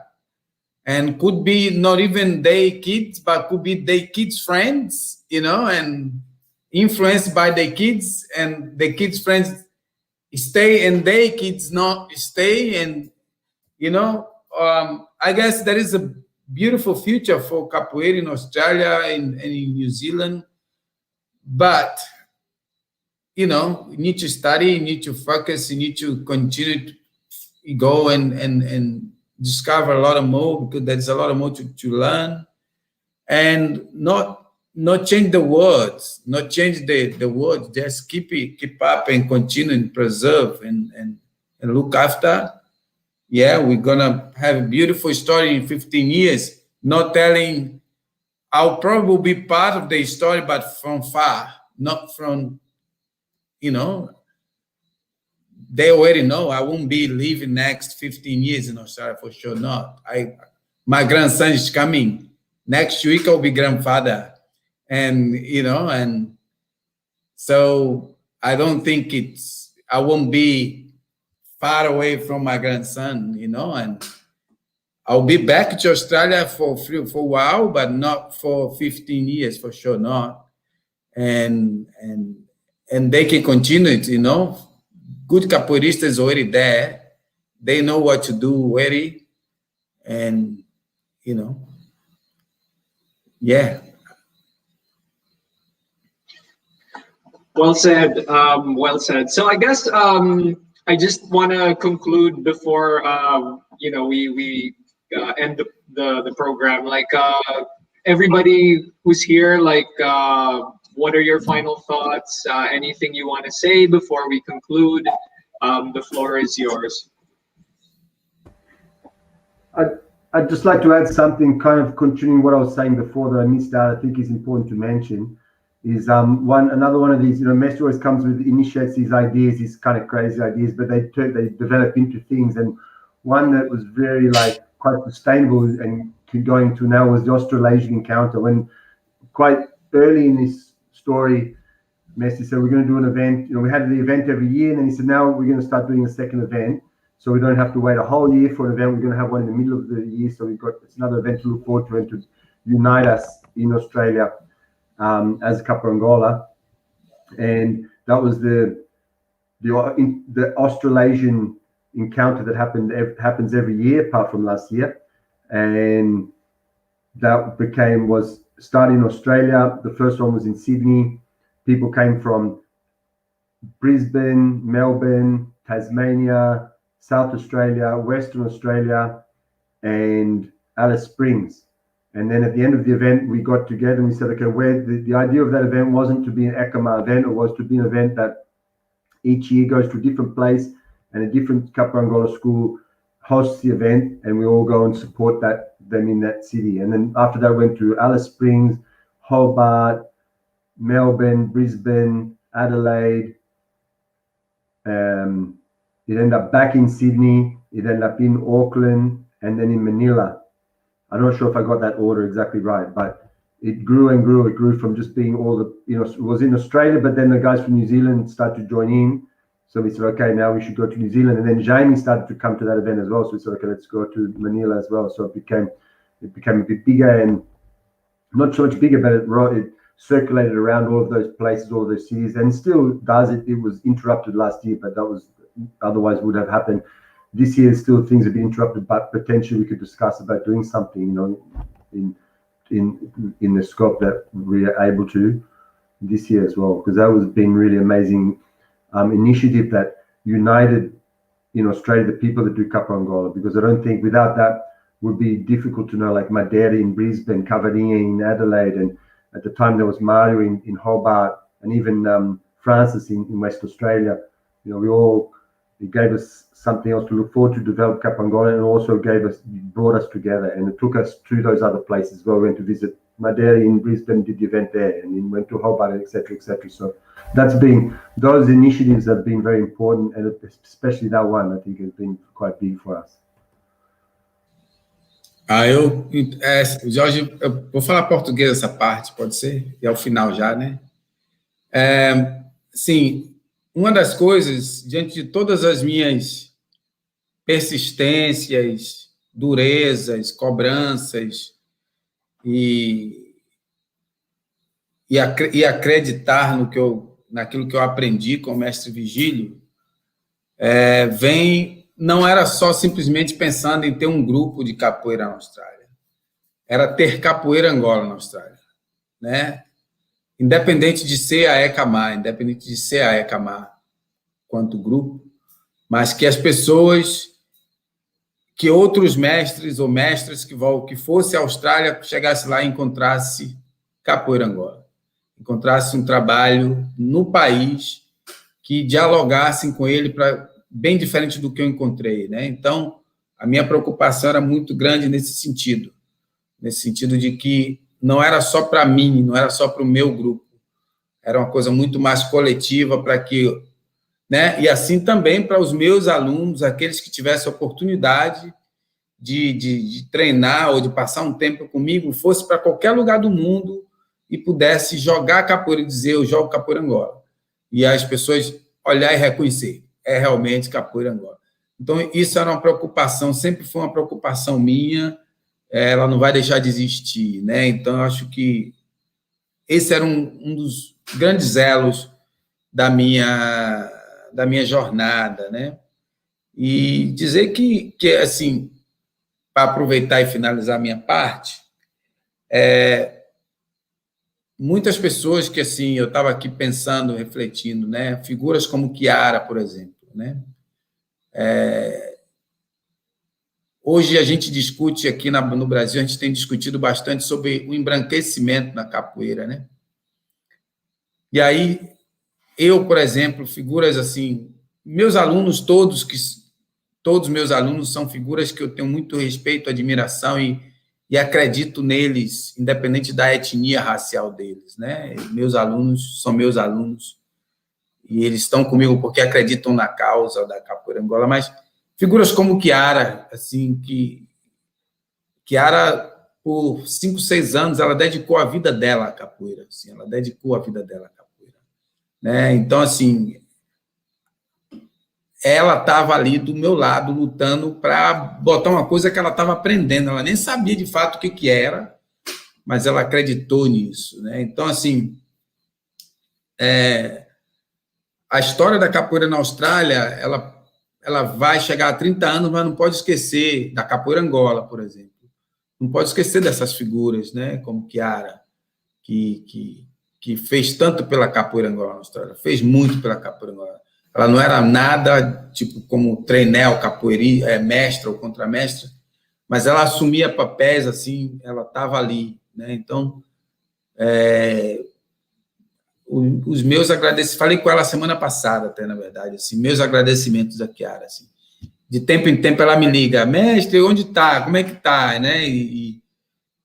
And could be not even their kids, but could be their kids' friends, you know, and influenced by their kids, and the kids' friends stay and their kids not stay. And, you know, I guess there is a beautiful future for capoeira in Australia and in New Zealand. But, you know, you need to study, you need to focus, you need to continue to go and discover a lot more, because there's a lot more to learn, and not change the words, not change the words, just keep up and continue and preserve and look after. Yeah, we're gonna have a beautiful story in 15 years, not telling, I'll probably be part of the story, but from far, not from, you know, they already know I won't be living next 15 years in Australia, for sure not. My grandson is coming. Next week I'll be grandfather. And, you know, and so I don't think I won't be far away from my grandson, you know, and I'll be back to Australia for a while, but not for 15 years, for sure not. And they can continue it, you know. Good capoeiristas already there. They know what to do already. And, you know, yeah.
Well said. Well said. So I guess I just want to conclude before you know, we end the program. Like everybody who's here, like what are your final thoughts? Anything you want to say before we conclude? The floor is yours.
I'd just like to add something, kind of continuing what I was saying before that I missed out. I think is important to mention. Is another one of these, you know, Mestre always initiates these ideas, these kind of crazy ideas, but they develop into things. And one that was very quite sustainable and going to now was the Australasian encounter. When quite early in this story, Mestre said, we're going to do an event. You know, we had the event every year, and then he said, now we're going to start doing a second event. So we don't have to wait a whole year for an event. We're going to have one in the middle of the year. So it's another event to look forward to and to unite us in Australia as Capo Angola. And that was the Australasian encounter that happens every year, apart from last year. And that was started in Australia. The first one was in Sydney. People came from Brisbane, Melbourne, Tasmania, South Australia, Western Australia, and Alice Springs. And then at the end of the event, we got together and we said, okay, the idea of that event wasn't to be an ECAMAR event, it was to be an event that each year goes to a different place and a different Capo Angola school hosts the event, and we all go and support them in that city. And then after that, went to Alice Springs, Hobart, Melbourne, Brisbane, Adelaide. It ended up back in Sydney. It ended up in Auckland, and then in Manila. I'm not sure if I got that order exactly right, but it grew and grew. It grew from just being all the, you know, it was in Australia, but then the guys from New Zealand started to join in. So we said, okay, now we should go to New Zealand. And then Jamie started to come to that event as well. So we said, okay, let's go to Manila as well. So it became a bit bigger, and not so much bigger, but it circulated around all of those places, all of those cities, and still does. It was interrupted last year, but that was otherwise would have happened. This year, still things have been interrupted, but potentially we could discuss about doing something, you know, in the scope that we are able to this year as well, because that was been really amazing initiative that united in Australia the people that do Capo Angola, because I don't think without that would be difficult to know, like Madeira in Brisbane, Cavarinha in Adelaide, and at the time there was Mario in Hobart, and even Francis in West Australia. You know, we all it gave us something else to look forward to develop Capangola, and also brought us together, and it took us to those other places where we went to visit Madeira in Brisbane, did the event there, and then went to Hobart, etc., etc. So those initiatives have been very important, and especially that one, I think, has been quite big for us.
Jorge, eu vou falar português essa parte, pode ser? E ao final já, né? Sim, uma das coisas, diante de todas as minhas persistências, durezas, cobranças e acreditar naquilo que eu aprendi com o mestre Vigílio, não era só simplesmente pensando em ter um grupo de capoeira na Austrália, era ter capoeira Angola na Austrália, né? Independente de ser a ECAMAR, quanto grupo, mas que as pessoas, que outros mestres ou mestras que fosse à Austrália, chegasse lá e encontrasse capoeira Angola, encontrasse um trabalho no país que dialogassem com ele bem diferente do que eu encontrei, né? Então, a minha preocupação era muito grande nesse sentido de que não era só para mim, não era só para o meu grupo, era uma coisa muito mais coletiva para que, né? E assim também para os meus alunos, aqueles que tivessem oportunidade de treinar ou de passar um tempo comigo, fosse para qualquer lugar do mundo e pudesse jogar capoeira e dizer, eu jogo capoeira Angola. E as pessoas olhar e reconhecer, é realmente capoeira Angola. Então, isso era uma preocupação, sempre foi uma preocupação minha, ela não vai deixar de existir, né? Então, eu acho que esse era um dos grandes elos da minha jornada, né? E dizer que assim, para aproveitar e finalizar a minha parte, muitas pessoas que, assim, eu estava aqui pensando, refletindo, né? Figuras como Chiara, por exemplo, né? Hoje a gente discute aqui no Brasil, a gente tem discutido bastante sobre o embranquecimento na capoeira, né? E aí, eu, por exemplo, figuras assim, todos meus alunos são figuras que eu tenho muito respeito, admiração e acredito neles, independente da etnia racial deles, né? Meus alunos são meus alunos e eles estão comigo porque acreditam na causa da capoeira Angola, mas figuras como Chiara, assim, Chiara, por 5, 6 anos, ela dedicou a vida dela à capoeira, assim, né? Então, assim, ela estava ali do meu lado, lutando para botar uma coisa que ela estava aprendendo, ela nem sabia de fato o que era, mas ela acreditou nisso, né? Então, assim, a história da capoeira na Austrália, ela vai chegar a 30 anos, mas não pode esquecer da capoeira Angola, por exemplo. Não pode esquecer dessas figuras, né? Como Chiara, que fez tanto pela capoeira Angola na Austrália, fez muito pela capoeira Angola. Ela não era nada, tipo, como treinel, capoeira, mestra ou contramestra, mas ela assumia papéis, assim, ela estava ali, né? Então, os meus agradecimentos, falei com ela semana passada, até, na verdade, assim, meus agradecimentos a Chiara, assim. De tempo em tempo ela me liga, mestre, onde está? Como é que está? Né? E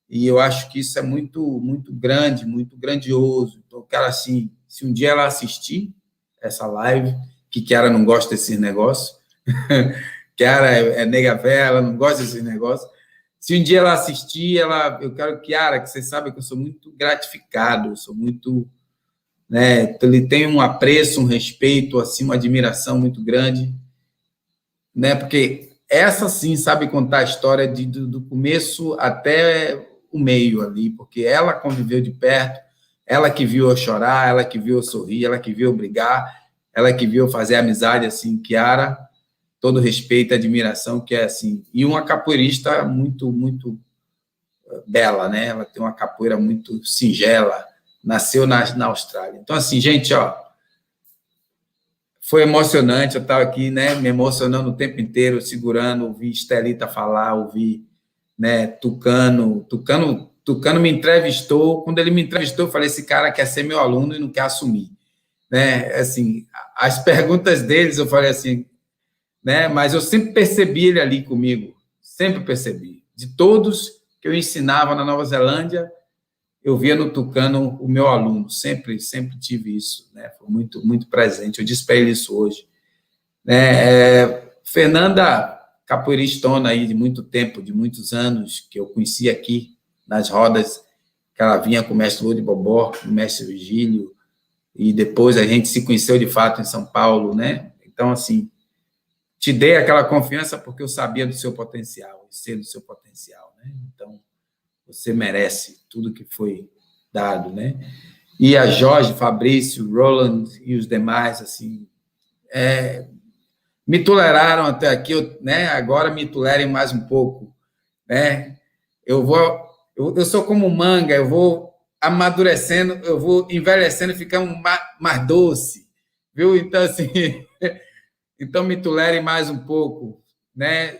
eu acho que isso é muito, muito grande, muito grandioso. Então, cara, assim, se um dia ela assistir essa live, que Chiara não gosta desses negócios, Chiara é nega velha, ela não gosta desses negócios. Se um dia ela assistir, eu quero, Chiara, que você sabe que eu sou muito gratificado, eu sou muito, né, ele tem um apreço, um respeito, assim, uma admiração muito grande, né, porque essa, sim, sabe contar a história do começo até o meio ali, porque ela conviveu de perto, ela que viu eu chorar, ela que viu eu sorrir, ela que viu eu brigar, ela que viu eu fazer amizade, assim, Chiara, todo respeito e admiração, que é assim, e uma capoeirista muito, muito bela, né, ela tem uma capoeira muito singela, nasceu na Austrália. Então, assim, gente, ó, foi emocionante, eu estava aqui, né, me emocionando o tempo inteiro, segurando, ouvi Estelita falar, ouvi, né, Tucano me entrevistou, quando ele me entrevistou, eu falei, esse cara quer ser meu aluno e não quer assumir, né, assim, as perguntas deles, eu falei assim, né? Mas eu sempre percebi ele ali comigo, sempre percebi. De todos que eu ensinava na Nova Zelândia, eu via no Tucano o meu aluno, sempre tive isso, né? Foi muito presente. Eu disse para ele isso hoje, né? Fernanda, capoeiristona aí de muito tempo, de muitos anos, que eu conheci aqui nas rodas, que ela vinha com o mestre Lúcio Bobó, com o mestre Virgílio, e depois a gente se conheceu de fato em São Paulo, né? Então, assim, te dei aquela confiança porque eu sabia do seu potencial, sei do seu potencial, né? Então, você merece tudo que foi dado, né? E a Jorge, Fabrício, Roland e os demais, assim, me toleraram até aqui, né? Agora me tolerem mais um pouco, né? Eu sou como manga, eu vou amadurecendo, eu vou envelhecendo, ficando mais doce, viu? Então, assim, então me tolerem mais um pouco, né?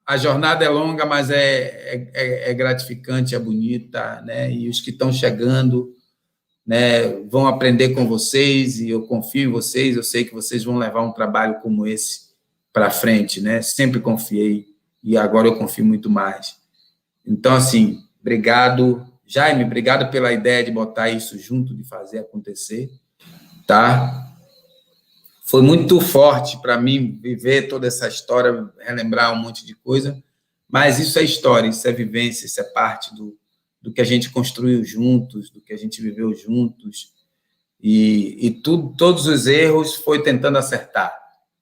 A jornada é longa, mas é gratificante, é bonita, né? E os que estão chegando, né, vão aprender com vocês, e eu confio em vocês, eu sei que vocês vão levar um trabalho como esse para frente, né? Sempre confiei, e agora eu confio muito mais. Então, assim, obrigado, Jaime, obrigado pela ideia de botar isso junto, de fazer acontecer, tá? Foi muito forte para mim viver toda essa história, relembrar um monte de coisa, mas isso é história, isso é vivência, isso é parte do que a gente construiu juntos, do que a gente viveu juntos, e todos os erros foi tentando acertar,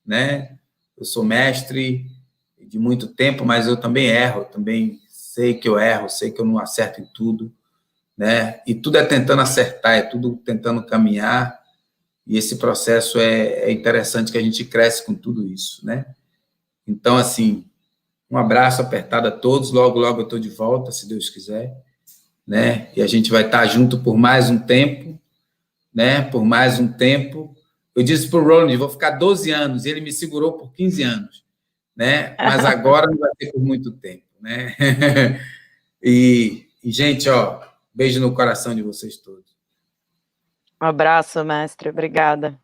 né? Eu sou mestre de muito tempo, mas eu também erro, também sei que eu erro, sei que eu não acerto em tudo, né? E tudo é tentando acertar, é tudo tentando caminhar, e esse processo é interessante, que a gente cresce com tudo isso, né? Então, assim, um abraço apertado a todos, logo eu estou de volta, se Deus quiser, né? E a gente vai estar junto por mais um tempo, né? Por mais um tempo. Eu disse para o Roland, vou ficar 12 anos, e ele me segurou por 15 anos, né? Mas agora não vai ser por muito tempo, né? E gente, ó, beijo no coração de vocês todos.
Um abraço, mestre. Obrigada.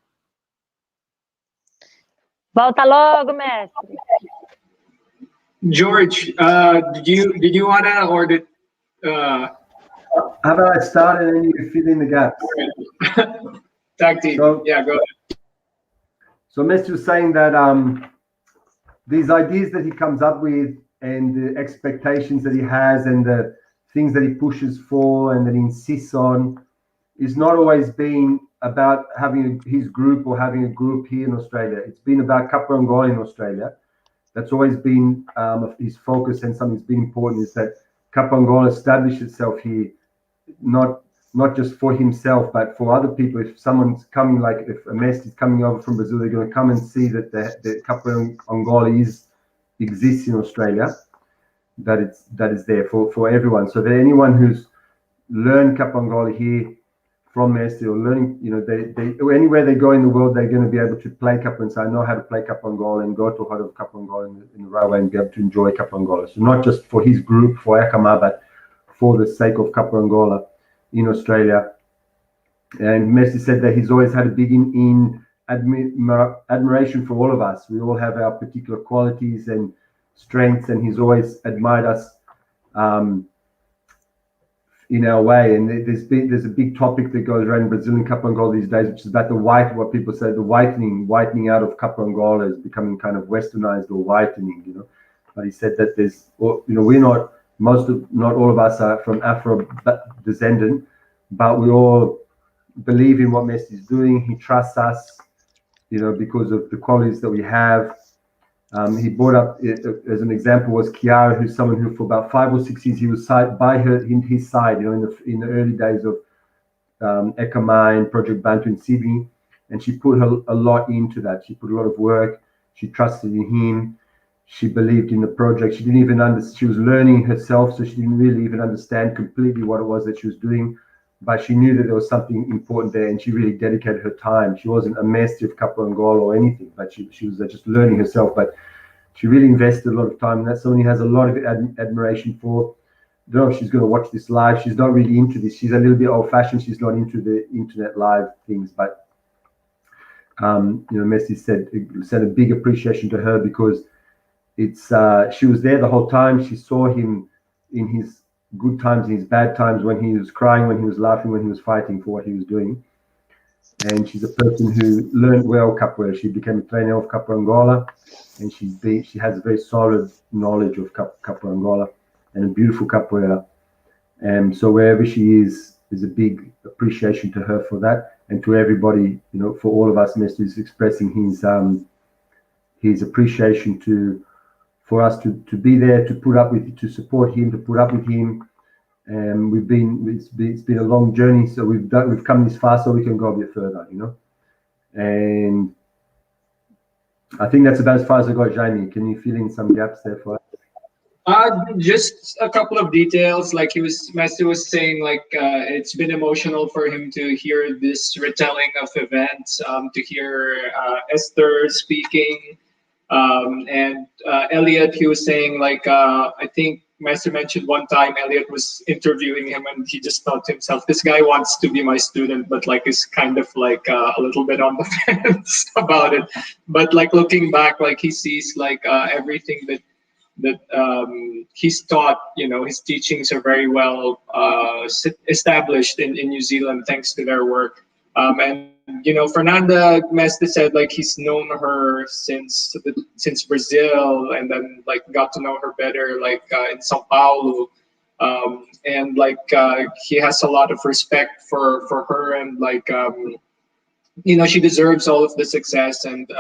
Volta logo, mestre.
George, did you wanna, or did
How about I start and then you fill in the gaps?
tag team?
So,
yeah, go ahead.
So Mestre was saying that these ideas that he comes up with, and the expectations that he has, and the things that he pushes for and that he insists on, is not always been about having his group or having a group here in Australia. It's been about Capoeira Angola in Australia. That's always been his focus, and something that's been important is that Capoeira Angola established itself here, not just for himself, but for other people. If someone's coming, like if a mestre is coming over from Brazil, they're going to come and see that the Capoeira Angola exists in Australia, that is there for everyone. So that anyone who's learned Capoeira Angola here from mestre, or learning, anywhere they go in the world, they're going to be able to play Capoeira, and say, I know how to play Capoeira Angola, and go to a hut of Capoeira Angola in the railway and be able to enjoy Capoeira Angola. So not just for his group, for ECAMAR, but for the sake of Capoeira Angola in Australia. And Messi said that he's always had a big admiration for all of us. We all have our particular qualities and strengths, and he's always admired us in our way. And there's a big topic that goes around Brazilian Capoeira Angola these days, which is about what people say, the whitening out of Capoeira Angola is becoming kind of westernized, or whitening, But he said that there's, we're not all of us are from Afro descendant, but we all believe in what Messi is doing. He trusts us, because of the qualities that we have. He brought up, as an example, was Kiara, who's someone who for about 5 or 6 years he was by his side, in the early days of ECAMAR and Project Bantu in Sydney, and she put a lot into that. She put a lot of work. She trusted in him. She believed in the project. She didn't even understand. She was learning herself, so she didn't really even understand completely what it was that she was doing. But she knew that there was something important there, and she really dedicated her time. She wasn't a master of Capoeira Angola or anything, but she was just learning herself. But she really invested a lot of time, and that's someone he has a lot of admiration for. I don't know if she's going to watch this live. She's not really into this. She's a little bit old-fashioned. She's not into the internet live things. But Messi said a big appreciation to her because she was there the whole time. She saw him in his good times, in his bad times, when he was crying, when he was laughing, when he was fighting for what he was doing. And she's a person who learned well capoeira. She became a trainer of Capoeira Angola, and she has a very solid knowledge of Capoeira Angola and a beautiful capoeira. And so wherever she is a big appreciation to her for that, and to everybody, for all of us, Messi is expressing his appreciation for us to be there, to put up with, to support him, to put up with him. And it's been a long journey, so we've come this far, so we can go a bit further, And I think that's about as far as I got. Jaime, can you fill in some gaps there for us?
Just a couple of details. Like Messi was saying, it's been emotional for him to hear this retelling of events, to hear Esther speaking, and Elliot. He was saying, I think Messi mentioned one time Elliot was interviewing him, and he just thought to himself, "This guy wants to be my student, but is kind of a little bit on the fence about it." But looking back, he sees everything that he's taught. His teachings are very well established in New Zealand thanks to their work. And Fernanda Mestre said he's known her since Brazil, and then got to know her better in Sao Paulo. And he has a lot of respect for her, and she deserves all of the success and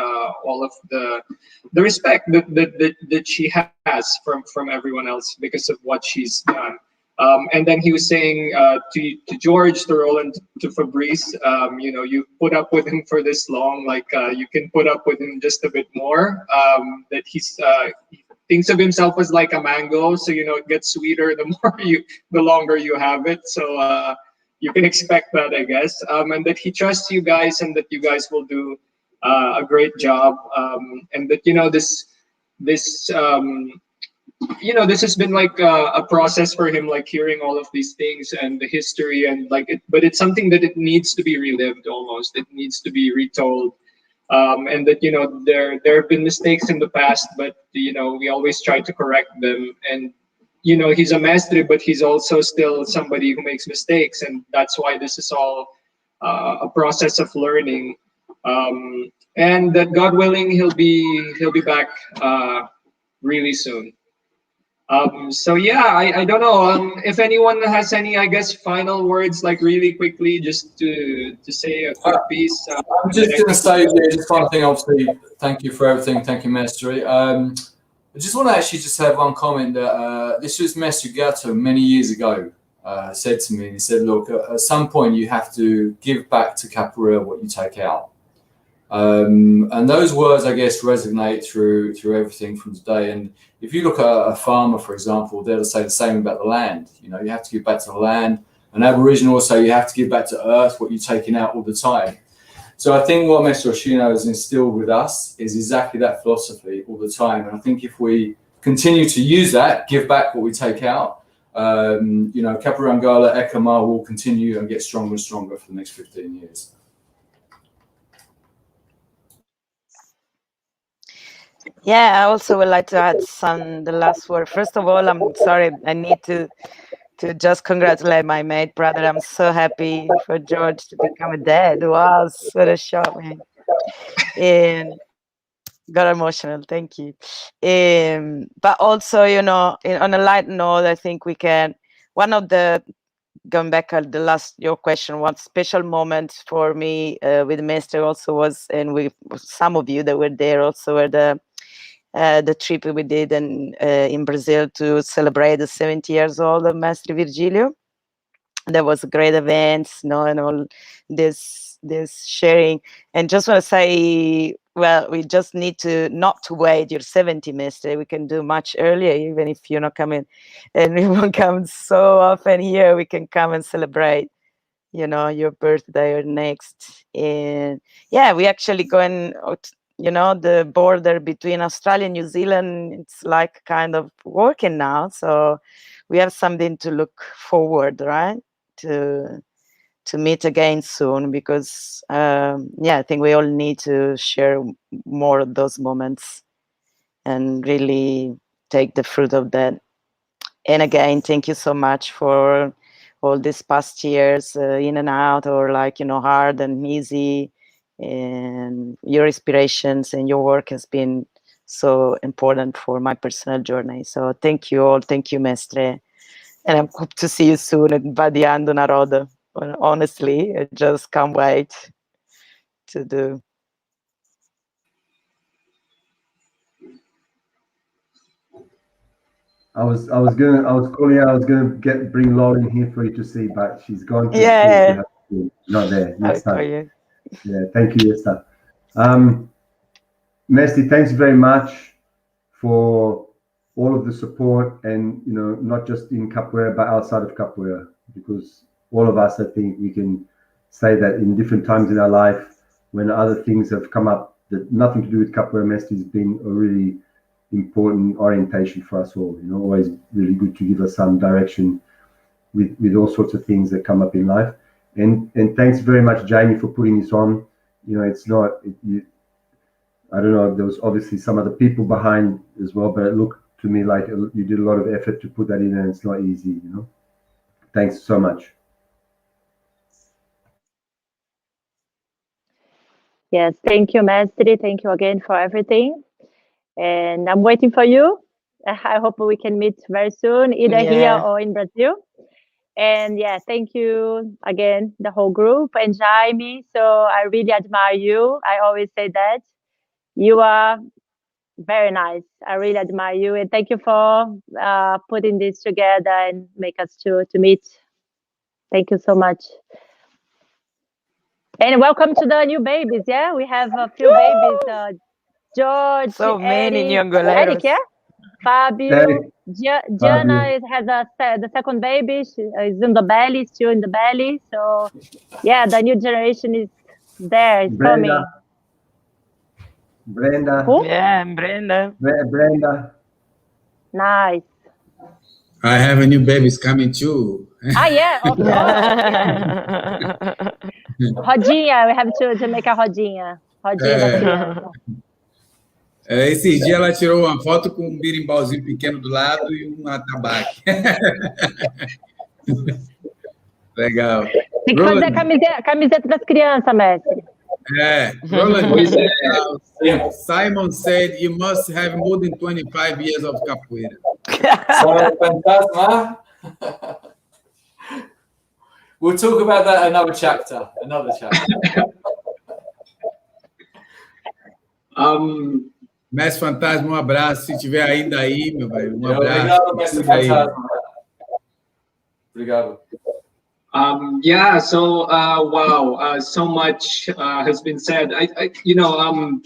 all of the respect that she has from everyone else because of what she's done. And then he was saying to George, to Roland, to Fabrice, you put up with him for this long, you can put up with him just a bit more. That he thinks of himself as like a mango, so it gets sweeter the longer you have it. So you can expect that, I guess. And that he trusts you guys, and that you guys will do a great job. And that this has been a process for him, hearing all of these things and the history, and but it's something that it needs to be relived almost. It needs to be retold. And that there have been mistakes in the past, but we always try to correct them. And he's a mestre, but he's also still somebody who makes mistakes, and that's why this is all a process of learning. And that God willing, he'll be back really soon. So yeah, I don't know if anyone has any, I guess, final words, really quickly, just to say a quick piece.
I'm just going to say, just one thing. Obviously, thank you for everything. Thank you, Mestre. I just want to actually just have one comment that this was Mestre Gatto many years ago said to me. He said, "Look, at some point you have to give back to capoeira what you take out." And those words, I guess, resonate through everything from today. And if you look at a farmer, for example, they'll say the same about the land. You have to give back to the land. An Aboriginal will say you have to give back to earth what you're taking out all the time. So I think what Mestre Oshino has instilled with us is exactly that philosophy all the time. And I think if we continue to use that, give back what we take out, Capoeira Angola, ECAMAR will continue and get stronger and stronger for the next 15 years.
Yeah, I also would like to add the last word. First of all, I'm sorry, I need to just congratulate my mate brother. I'm so happy for George to become a dad. Wow, what a shock, man. And got emotional, thank you. But also, on a light note, I think we can, going back at your question, one special moment for me with Mestre also was, and with some of you that were there also, were the trip we did in Brazil to celebrate the 70 years old of Mestre Virgilio. There was a great event, and all this sharing. And just want to say, well, we just need to not to wait your 70, Mestre. We can do much earlier, even if you're not coming, and we won't come so often here. We can come and celebrate, your birthday or next. And yeah, we actually going out. The border between Australia and New Zealand, it's kind of working now. So we have something to look forward, right? To to meet again soon, because I think we all need to share more of those moments and really take the fruit of that. And again, thank you so much for all these past years, in and out, or hard and easy, and your inspirations and your work has been so important for my personal journey. So thank you all. Thank you, Mestre. And I hope to see you soon at Vadiando na Roda. Honestly, I just can't wait to do.
I was gonna bring Lauren here for you to see, but she's gone to
Yeah.
sleep. Not there. Next time.
You.
Yeah, thank you, Esther. Messi, thanks very much for all of the support, and not just in capoeira but outside of capoeira, because all of us, I think we can say that in different times in our life, when other things have come up that nothing to do with capoeira, Messi has been a really important orientation for us all. Always really good to give us some direction with all sorts of things that come up in life. And thanks very much, Jamie, for putting this on. It's not. I don't know. There was obviously some other people behind as well, but it looked to me like you did a lot of effort to put that in, and it's not easy. Thanks so much.
Yes, thank you, Mestre. Thank you again for everything. And I'm waiting for you. I hope we can meet very soon, either here or in Brazil. And thank you again, the whole group, and Jaime. So I really admire you. I always say that. You are very nice. I really admire you. And thank you for putting this together and make us to meet. Thank you so much. And welcome to the new babies. Yeah, we have a few babies. George,
so many
Eric,
young
Fabio, Gianna has the second baby. She is in the belly, still in the belly. So, the new generation is there. It's coming.
Brenda.
Who?
Yeah, Brenda.
Brenda.
Nice.
I have a new baby's coming too.
Yeah, of course. Rodinha, we have to make a rodinha. Rodinha da criança.
Esses dias ela tirou uma foto com um birimbauzinho pequeno do lado e um atabaque. Legal.
Tem que fazer a camiseta das crianças, mestre.
Roland, Simon said you must have more than 25 years of capoeira.
Fantasma. We'll talk about that another chapter.
Mestre Fantasma, um abraço. Se estiver ainda aí, meu velho, um abraço.
Obrigado, Mestre Fantasma. Obrigado.
Wow, so much has been said.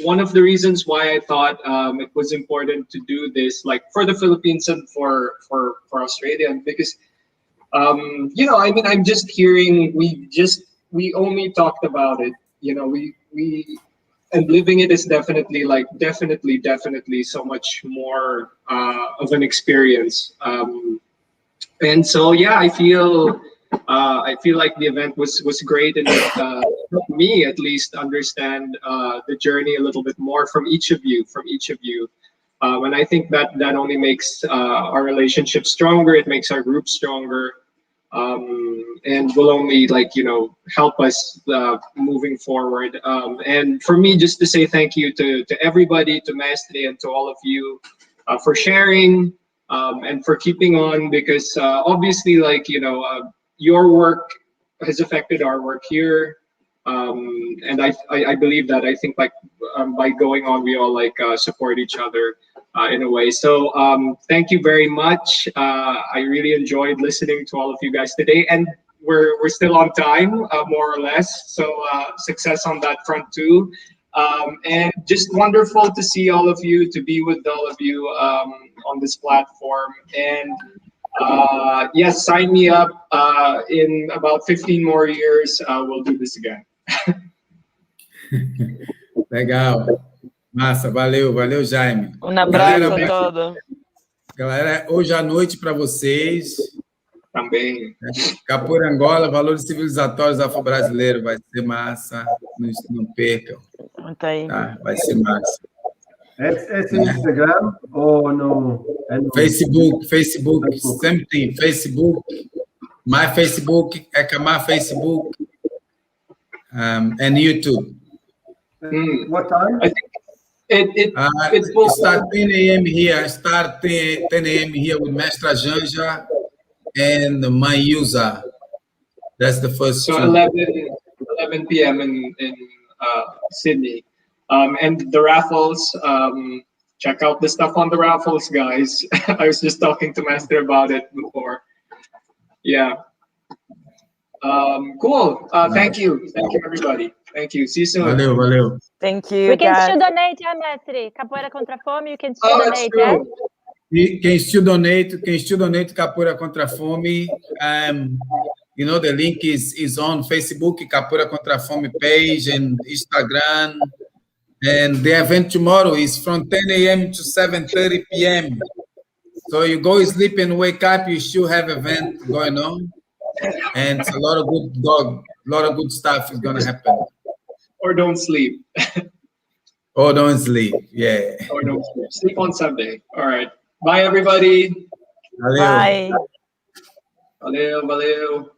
One of the reasons why I thought it was important to do this, like for the Philippines and for Australia, because I'm just hearing we only talked about it. We and living it is definitely so much more of an experience. And so I feel like the event was great, and it helped me at least understand the journey a little bit more from each of you. And I think that only makes our relationship stronger. It makes our group stronger, and will only help us moving forward. And for me, just to say thank you to everybody, to Mestre, and to all of you for sharing and for keeping on, because obviously your work has affected our work here, and I believe that. I think by going on, we all support each other in a way. So thank you very much. I really enjoyed listening to all of you guys today, and we're still on time, more or less. So success on that front too, and just wonderful to see all of you, to be with all of you on this platform. And yes, sign me up. In about 15 more years, we'll do this again.
Legal. Massa, valeu, Jaime.
Um abraço a todos.
Galera, hoje à noite para vocês,
Também.
Capoeira Angola, valores civilizatórios afro-brasileiros, vai ser massa, não percam, tá? Vai ser massa.
Esse Instagram ou no
Facebook, same thing, Facebook, my Facebook, ECAMAR Facebook, and YouTube.
What time?
I think it's both.
Start 10 a.m. here. Start 10 a.m. here with Mestra Janja and my user. That's the first
So
two.
11 p.m. in Sydney. And the raffles, check out the stuff on the raffles, guys. I was just talking to Master about it before. Yeah. Cool. Thank you. Thank you, everybody. Thank you. See you soon.
Valeu.
Thank you,
We can
guys.
still donate, yeah, Mestre. Capoeira Contra a Fome, you can still donate, yeah?
E quem still donate Capoeira Contra a Fome, you know, the link is on Facebook, Capoeira Contra a Fome page, and Instagram. And the event tomorrow is from 10 a.m. to 7:30 p.m. So you go sleep and wake up, you still have event going on, and it's a lot of good stuff is gonna happen.
Or don't sleep.
Or don't sleep, yeah.
Or don't sleep. Sleep on Sunday. All right. Bye, everybody.
Valeu.
Bye.
Valeu.